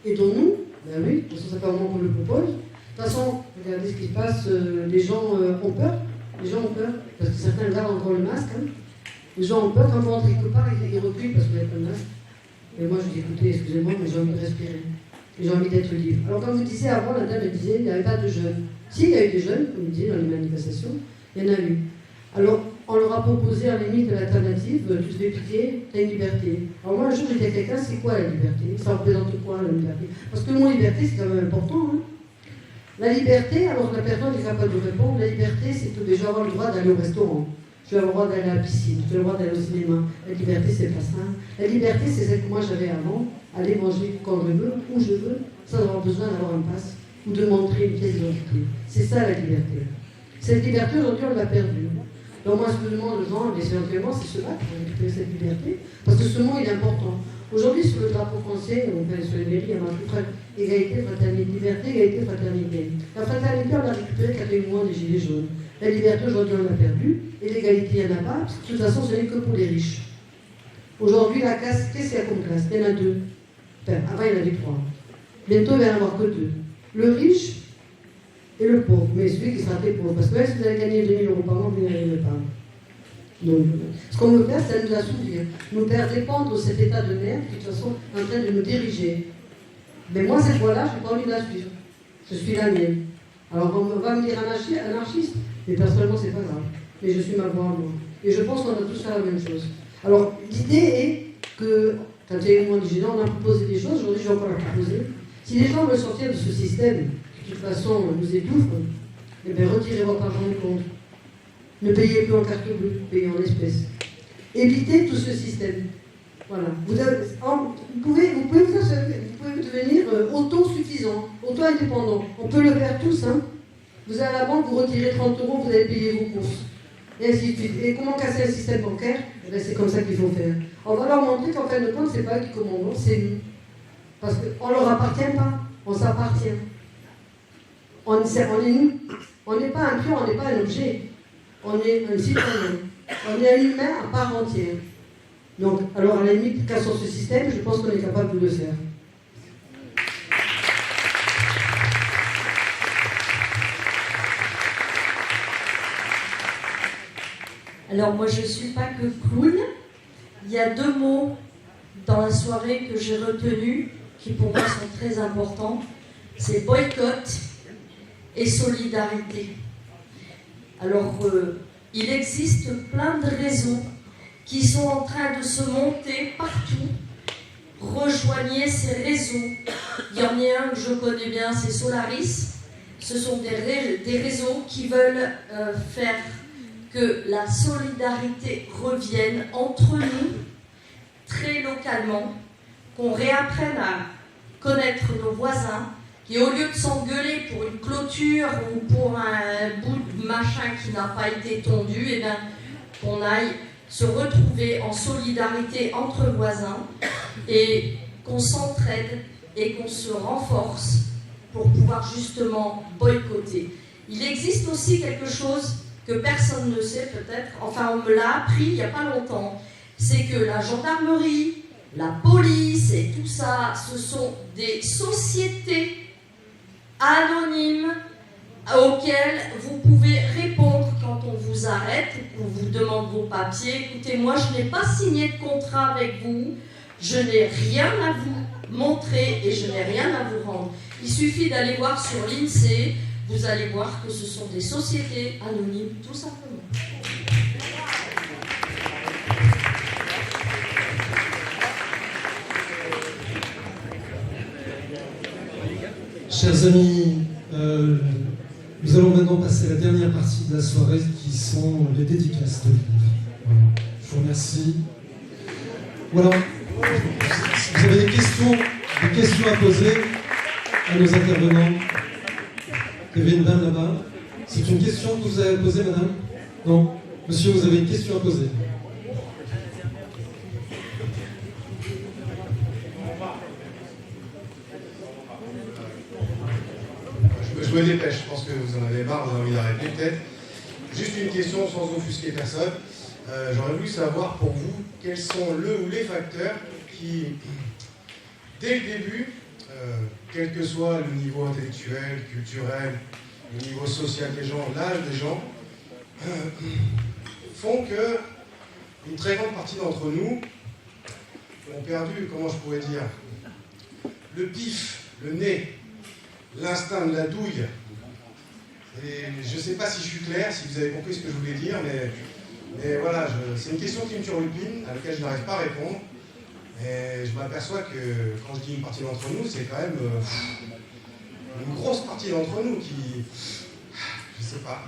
aidons-nous. Ben oui, parce que ça fait un moment qu'on le propose. De toute façon, regardez ce qui se passe, les gens ont peur. Les gens ont peur, parce que certains gardent encore le masque. Hein. Les gens ont peur, quand on rentre quelque part, ils reculent parce qu'il n'y a pas de masque. Et moi, je dis, écoutez, excusez-moi, mais j'ai envie de respirer. Et j'ai envie d'être libre. Alors, comme vous disiez avant, la dame disait, il n'y avait pas de jeunes. Si, il y a eu des jeunes, comme vous disiez, dans les manifestations, il y en a eu. Alors, on leur a proposé, à la limite, l'alternative, tu te fais piquer, tu as une liberté. Alors, moi, un jour, j'ai dit à quelqu'un, c'est quoi la liberté? Ça représente quoi, la liberté? Parce que le mot liberté, c'est quand même important. Hein. La liberté, alors la personne n'est capable de répondre, la liberté, c'est que je vais avoir le droit d'aller au restaurant, je vais avoir le droit d'aller à la piscine, je vais avoir le droit d'aller au cinéma. La liberté, c'est pas ça. La liberté, c'est celle que moi j'avais avant, aller manger quand je veux, où je veux, sans avoir besoin d'avoir un pass ou de montrer une pièce d'identité. C'est ça la liberté. Cette liberté, aujourd'hui, on l'a perdue. Donc moi, ce que je demande aux gens, éventuellement, c'est se battre pour récupérer cette liberté, parce que ce mot, il est important. Aujourd'hui, sur le drapeau français, sur les mairies, il y a marqué égalité, fraternité, liberté, égalité, fraternité. La fraternité, on l'a récupérée quand il y a eu moins des gilets jaunes. La liberté, aujourd'hui, on l'a perdue. Et l'égalité, il n'y en a pas, parce que de toute façon, ce n'est que pour les riches. Aujourd'hui, la classe, qu'est-ce qu'il y a comme classe? Il y en a deux. Enfin, avant, il y en avait trois. Bientôt, il va y en avoir que deux. Le riche et le pauvre. Mais celui qui sera très pauvre. Parce que même si vous allez gagner 2 000 € par mois, vous n'y arrivez pas. Donc, ce qu'on veut faire, c'est nous assouvir, nous faire dépendre de cet état de merde qui, de toute façon, est en train de nous diriger. Mais moi, cette voie-là, je n'ai pas envie de la suivre. Je suis la mienne. Alors, on va me dire anarchiste, mais personnellement, c'est pas grave. Mais je suis ma voie, moi. Et je pense qu'on doit tous faire la même chose. Alors, l'idée est que, quand il y a eu moins de gilets, on a proposé des choses, aujourd'hui, je vais encore la proposer. Si les gens veulent sortir de ce système, qui, de toute façon, nous étouffe, eh bien, retirez votre argent du compte. Ne payez plus en carte bleue, payez en espèces. Évitez tout ce système. Voilà. Vous pouvez devenir autosuffisant, auto-indépendant. On peut le faire tous. Hein. Vous allez à la banque, vous retirez 30 €, vous allez payer vos courses. Et ainsi de suite. Et comment casser le système bancaire? C'est comme ça qu'il faut faire. On va leur montrer qu'en fin de compte, c'est pas eux qui commandent, c'est nous. Parce qu'on ne leur appartient pas, on s'appartient. On est nous. On n'est pas un pion, on n'est pas un objet. On est un citoyen. On est un humain à part entière. Donc, alors à la limite, cassons ce système, je pense qu'on est capable de le faire. Alors moi, je ne suis pas que clown. Il y a 2 mots dans la soirée que j'ai retenus, qui pour moi sont très importants. C'est boycott et solidarité. Alors, il existe plein de réseaux qui sont en train de se monter partout. Rejoignez ces réseaux. Il y en a un que je connais bien, c'est Solaris. Ce sont des réseaux qui veulent faire que la solidarité revienne entre nous, très localement, qu'on réapprenne à connaître nos voisins, et au lieu de s'engueuler pour une clôture ou pour un bout de machin qui n'a pas été tondu, eh bien, qu'on aille se retrouver en solidarité entre voisins et qu'on s'entraide et qu'on se renforce pour pouvoir justement boycotter. Il existe aussi quelque chose que personne ne sait peut-être, enfin on me l'a appris il n'y a pas longtemps, c'est que la gendarmerie, la police et tout ça, ce sont des sociétés anonymes auxquelles vous pouvez répondre quand on vous arrête ou qu'on vous demande vos papiers. Écoutez, moi je n'ai pas signé de contrat avec vous, je n'ai rien à vous montrer et je n'ai rien à vous rendre. Il suffit d'aller voir sur l'INSEE, vous allez voir que ce sont des sociétés anonymes, tout simplement. Chers amis, nous allons maintenant passer à la dernière partie de la soirée qui sont les dédicaces de livres. Voilà. Je vous remercie. Voilà. Si vous avez des questions à poser à nos intervenants, il y avait une dame là-bas. C'est une question que vous avez posée, madame? Non? Monsieur, vous avez une question à poser? Je me dépêche, je pense que vous en avez marre, vous avez envie d'arrêter peut-être. Juste une question sans offusquer personne. J'aurais voulu savoir pour vous quels sont le ou les facteurs qui, dès le début, quel que soit le niveau intellectuel, culturel, le niveau social des gens, l'âge des gens, font que une très grande partie d'entre nous ont perdu, comment je pourrais dire, le pif, le nez, l'instinct de la douille. Et je ne sais pas si je suis clair, si vous avez compris ce que je voulais dire, mais voilà, c'est une question qui me turlupine, à laquelle je n'arrive pas à répondre. Et je m'aperçois que quand je dis une partie d'entre nous, c'est quand même une grosse partie d'entre nous qui, je sais pas,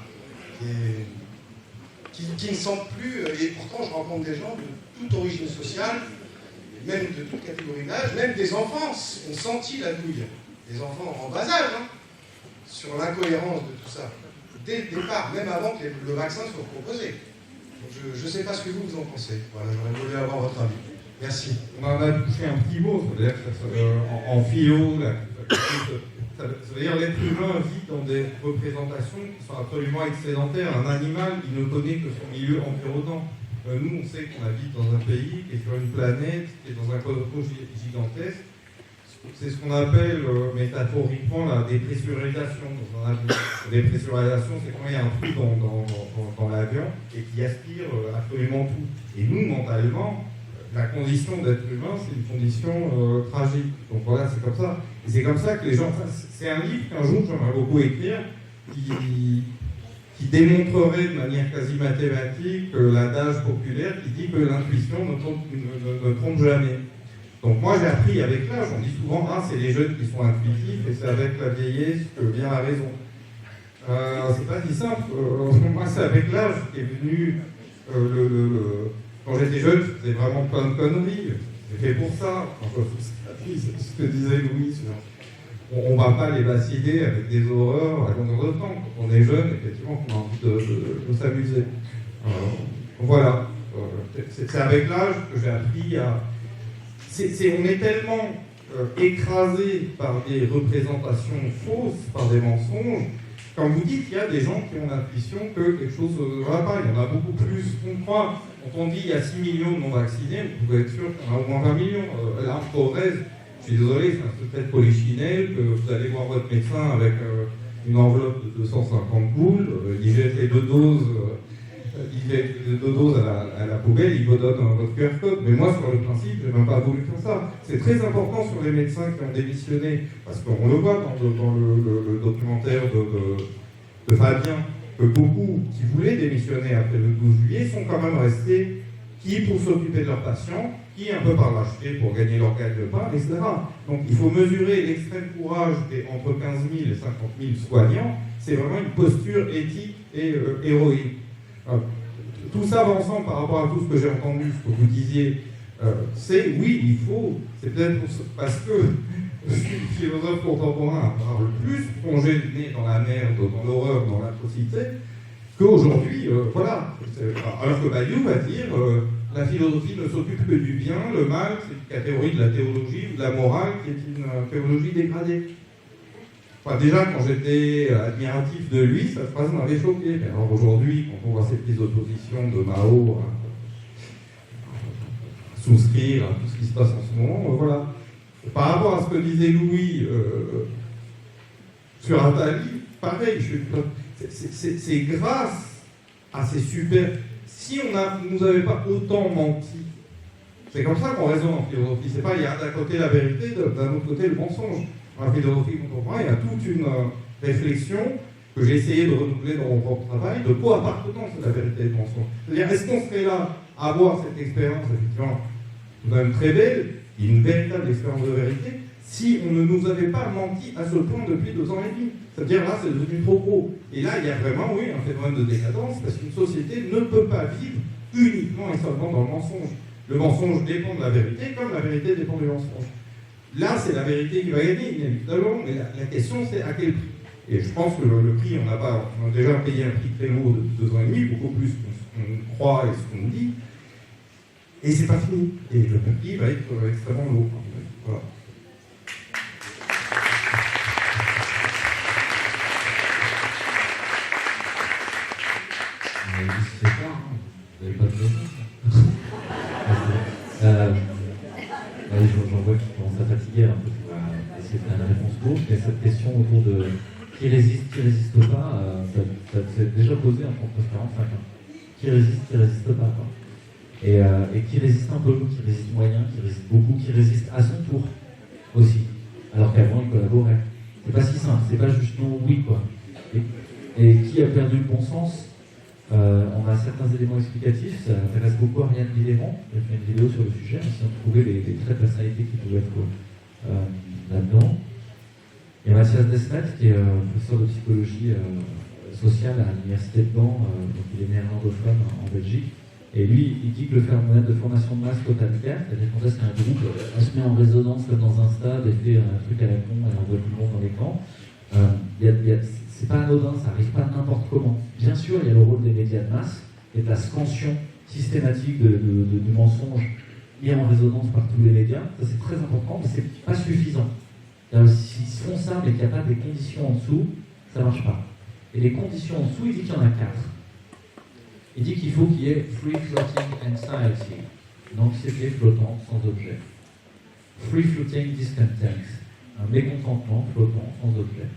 qui ne sentent plus, et pourtant je rencontre des gens de toute origine sociale, même de toute catégorie d'âge, même des enfants ont senti la douille. Des enfants en bas âge, hein, sur l'incohérence de tout ça. Dès le départ, même avant que le vaccin soit proposé. Donc je ne sais pas ce que vous en pensez. Voilà, j'aurais voulu avoir votre avis. Merci. On en a touché un petit mot, ça veut dire que en philo, ça veut dire l'être humain vit dans des représentations qui sont absolument excédentaires. Un animal, il ne connaît que son milieu environnant. Nous, on sait qu'on habite dans un pays qui est sur une planète, qui est dans un cosmos gigantesque. C'est ce qu'on appelle métaphoriquement la dépressurisation dans un avion. La dépressurisation, c'est quand il y a un trou dans l'avion et qui aspire absolument tout. Et nous, mentalement, la condition d'être humain, c'est une condition tragique. Donc voilà, c'est comme ça. Et c'est comme ça que les gens... C'est un livre qu'un jour j'aimerais beaucoup écrire qui démontrerait de manière quasi mathématique l'adage populaire qui dit que l'intuition ne trompe jamais. Donc moi j'ai appris avec l'âge, on dit souvent c'est les jeunes qui sont intuitifs et c'est avec la vieillesse que vient la raison. C'est pas si simple. Moi c'est avec l'âge qu'est venu quand j'étais jeune, je faisais vraiment plein de conneries. J'ai fait pour ça. C'est ce que disait Louis. On ne va pas les vacciner avec des horreurs à longueur de temps. Quand on est jeune, effectivement, on a envie de s'amuser. Donc voilà. C'est avec l'âge que j'ai appris à... on est tellement écrasé par des représentations fausses, par des mensonges. Quand vous dites qu'il y a des gens qui ont l'intuition que quelque chose ne va pas, il y en a beaucoup plus qu'on croit. Quand on dit qu'il y a 6 millions de non-vaccinés, vous pouvez être sûr qu'il y en a au moins 20 millions. Là, en Corrèze, je suis désolé, c'est un secret de polichinelle, que vous allez voir votre médecin avec une enveloppe de 250 boules, il jette les deux doses à la poubelle, il vous donne votre QR code. Mais moi, sur le principe, je n'ai même pas voulu faire ça. C'est très important sur les médecins qui ont démissionné, parce qu'on le voit dans le documentaire de Fabien, que beaucoup qui voulaient démissionner après le 12 juillet sont quand même restés, qui pour s'occuper de leurs patients, qui un peu par lâcheté pour gagner leur gagne de pain, etc. Donc il faut mesurer l'extrême courage des entre 15 000 et 50 000 soignants. C'est vraiment une posture éthique et héroïque. Tout ça va ensemble par rapport à tout ce que j'ai entendu, ce que vous disiez. c'est oui, il faut, c'est peut-être parce que je suis philosophe contemporain à avoir le plus plongé le nez dans la merde, dans l'horreur, dans l'atrocité, qu'aujourd'hui, voilà. Alors que Badiou va dire la philosophie ne s'occupe que du bien, le mal, c'est une catégorie de la théologie ou de la morale qui est une théologie dégradée. Enfin, déjà, quand j'étais admiratif de lui, cette phrase m'avait choqué. Mais alors aujourd'hui, quand on voit cette prise d'opposition de Mao, souscrire à tout ce qui se passe en ce moment, voilà. Par rapport à ce que disait Louis sur Attali, pareil, c'est grâce à ces super... Si on nous avait pas autant menti, c'est comme ça qu'on raisonne en philosophie, c'est pas il y a d'un côté la vérité, d'un autre côté le mensonge. Dans la philosophie contemporaine, il y a toute une réflexion que j'ai essayé de renouveler dans mon propre travail, de co-appartenance à la vérité et le mensonge. C'est-à-dire, est-ce qu'on serait là à avoir cette expérience, effectivement, tout de même très belle, une véritable expérience de vérité, si on ne nous avait pas menti à ce point depuis 2 ans et demi? C'est-à-dire, là, c'est devenu trop gros. Et là, il y a vraiment, oui, un phénomène de décadence, parce qu'une société ne peut pas vivre uniquement et seulement dans le mensonge. Le mensonge dépend de la vérité, comme la vérité dépend du mensonge. Là, c'est la vérité qui va gagner, inévitablement, mais la question, c'est à quel prix. Et je pense que le prix, on a déjà payé un prix très lourd de 2 ans et demi, beaucoup plus qu'on croit et ce qu'on dit. Et c'est pas fini. Et le prix va être extrêmement lourd. Voilà. C'est ça, hein. Vous n'avez pas de raison. J'en vois qui commencent à fatiguer un peu. On va essayer de faire une réponse courte, mais cette question autour de qui résiste pas, ça s'est déjà posé en 39-45. Qui résiste pas, quoi. Et qui résiste un peu, qui résiste moyen, qui résiste beaucoup, qui résiste à son tour aussi. Alors qu'avant, il collaborait. C'est pas si simple, c'est pas juste non ou oui, quoi. Et qui a perdu le bon sens? On a certains éléments explicatifs, ça intéresse beaucoup Ariane Villéron, qui a fait une vidéo sur le sujet, essayant de trouver les traits de personnalité qui pouvaient être là-dedans. Il y a Mathias Desmet, qui est professeur de psychologie sociale à l'université de Gand, donc il est néerlandophone en Belgique, et lui, il dit que le phénomène de formation de masse totalitaire, c'est-à-dire quand est-ce qu'un groupe se met en résonance comme dans un stade et fait un truc à la con et envoie tout le monde dans les camps, c'est pas anodin, ça n'arrive pas n'importe comment. Bien sûr, il y a le rôle des médias de masse et de la scansion systématique du mensonge mis en résonance par tous les médias. Ça, c'est très important, mais c'est pas suffisant. S'ils font ça, mais qu'il n'y a pas des conditions en dessous, ça ne marche pas. Et les conditions en dessous, il dit qu'il y en a 4. Il dit qu'il faut qu'il y ait free floating anxiety, une anxiété flottante sans objet. Free floating discontent, un mécontentement flottant sans objet.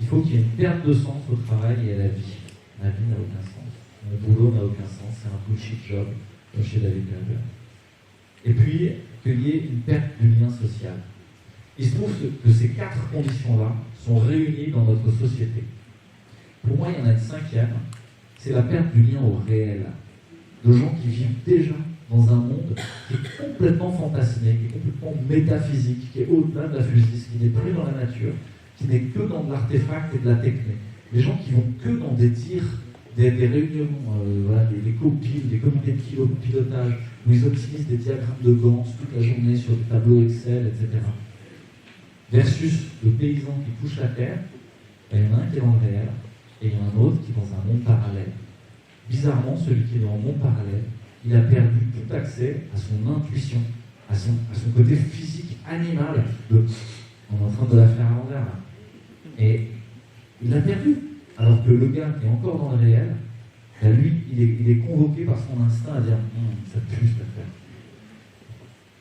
Il faut qu'il y ait une perte de sens au travail et à la vie. La vie n'a aucun sens. Mon boulot n'a aucun sens. C'est un bullshit job, comme chez David Graeber. Et puis, qu'il y ait une perte du lien social. Il se trouve que ces 4 conditions-là sont réunies dans notre société. Pour moi, il y en a une 5e, c'est la perte du lien au réel. De gens qui vivent déjà dans un monde qui est complètement fantasmé, qui est complètement métaphysique, qui est au-delà de la physique, qui n'est plus dans la nature, qui n'est que dans de l'artefact et de la technique. Les gens qui vont que dans des tirs, des réunions, des copiles, des comités de pilotage, où ils optimisent des diagrammes de Gantt toute la journée sur des tableaux Excel, etc. Versus le paysan qui touche la terre, il y en a un qui est dans le réel, et il y en a un autre qui est dans un monde parallèle. Bizarrement, celui qui est dans un monde parallèle, il a perdu tout accès à son intuition, à son côté physique, animal, on est en train de la faire à l'envers là. Et il l'a perdu. Alors que le gars qui est encore dans le réel, ben lui, il est convoqué par son instinct à dire ça pue cette affaire.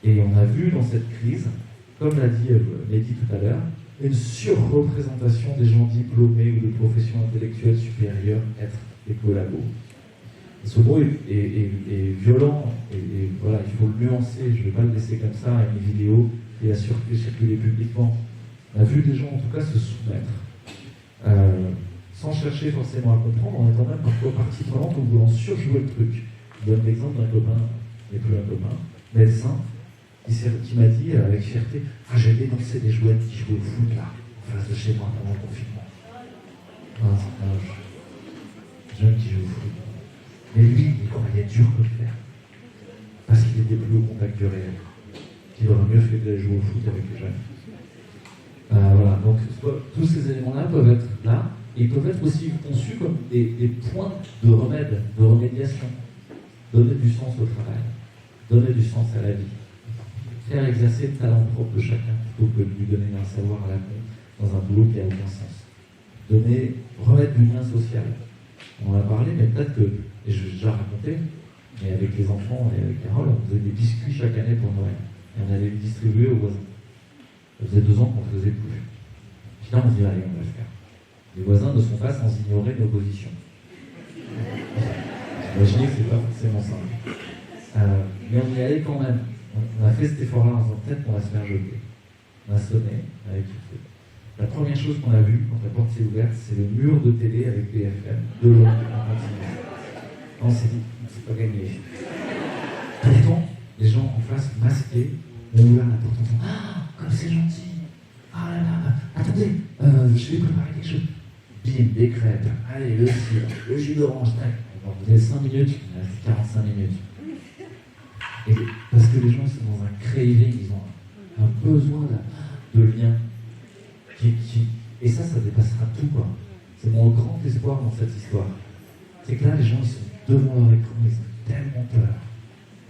Et on a vu dans cette crise, comme l'a dit Mehdi tout à l'heure, une surreprésentation des gens diplômés ou de professions intellectuelles supérieures être des collabos. Et ce mot est violent, et voilà, il faut le nuancer, je ne vais pas le laisser comme ça à une vidéo qui a circulé publiquement. On a vu des gens en tout cas se soumettre, sans chercher forcément à comprendre, en étant même parfois partie prenante en voulant surjouer le truc. Je donne l'exemple d'un copain, et plus un copain, médecin, qui m'a dit avec fierté « j'ai dénoncé des jouets qui jouaient au foot là, en face de chez moi pendant le confinement. » Jeune qui joue au foot. Mais lui, il croyait dur que le faire. Parce qu'il des plus hauts contacts du réel, qui aura mieux fait de jouer au foot avec les jeunes. Voilà, donc tous ces éléments-là peuvent être là, et ils peuvent être aussi conçus comme des points de remède, de remédiation. Donner du sens au travail, donner du sens à la vie, faire exercer le talent propre de chacun plutôt que de lui donner un savoir à la con dans un boulot qui n'a aucun sens. Remettre du lien social. On en a parlé, mais peut-être que, et je l'ai déjà raconté, mais avec les enfants et avec Carole, on faisait des biscuits chaque année pour Noël. Et on allait les distribuer aux voisins. Ça faisait 2 ans qu'on ne le faisait plus. Finalement, on se dit, allez, on va le faire. Les voisins ne sont pas sans ignorer nos positions. Imaginez que c'est pas forcément simple. Mais on y allait quand même. On a fait cet effort-là en disant peut-être qu'on va se faire jeter. On a sonné avec le feu. La première chose qu'on a vue quand la porte s'est ouverte, c'est le mur de télé avec BFM de loin en continu. On s'est dit, c'est pas gagné. Pourtant, les gens en face, masqués, ont ouvert la porte en disant ah, comme c'est gentil. Ah là là, attendez, je vais préparer quelque chose. Bim, des crêpes, allez, le cidre, le jus d'orange, tac. Vous avez 5 minutes, il reste 45 minutes. Et parce que les gens sont dans un craving, ils ont un besoin de lien. Et ça dépassera tout, quoi. C'est mon grand espoir dans cette histoire. C'est que là, les gens, ils sont devant leur écran, ils ont tellement peur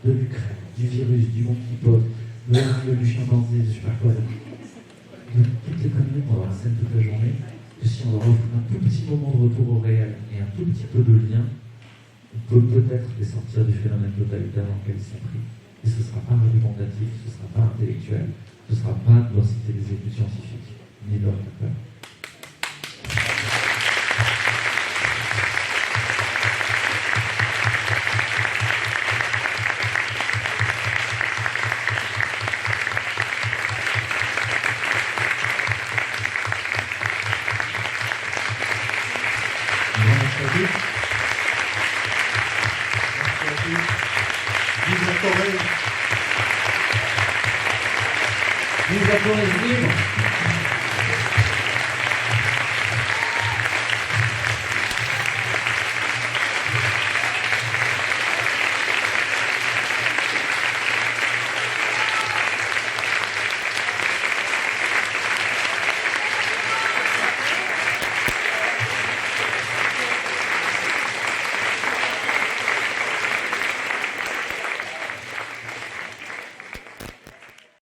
de l'Ukraine, du virus, du monkeypox, de l'arrivée du chimpanzé, je sais pas quoi. De toutes les conneries qu'on va avoir la scène toute la journée, que si on leur offre un tout petit moment de retour au réel et un tout petit peu de lien, on peut peut-être les sortir du phénomène totalitaire dans lequel ils sont pris. Et ce ne sera pas argumentatif, ce ne sera pas intellectuel, ce ne sera pas de leur citer des études scientifiques, ni de leur faire peur. Vive la Corrèze libre!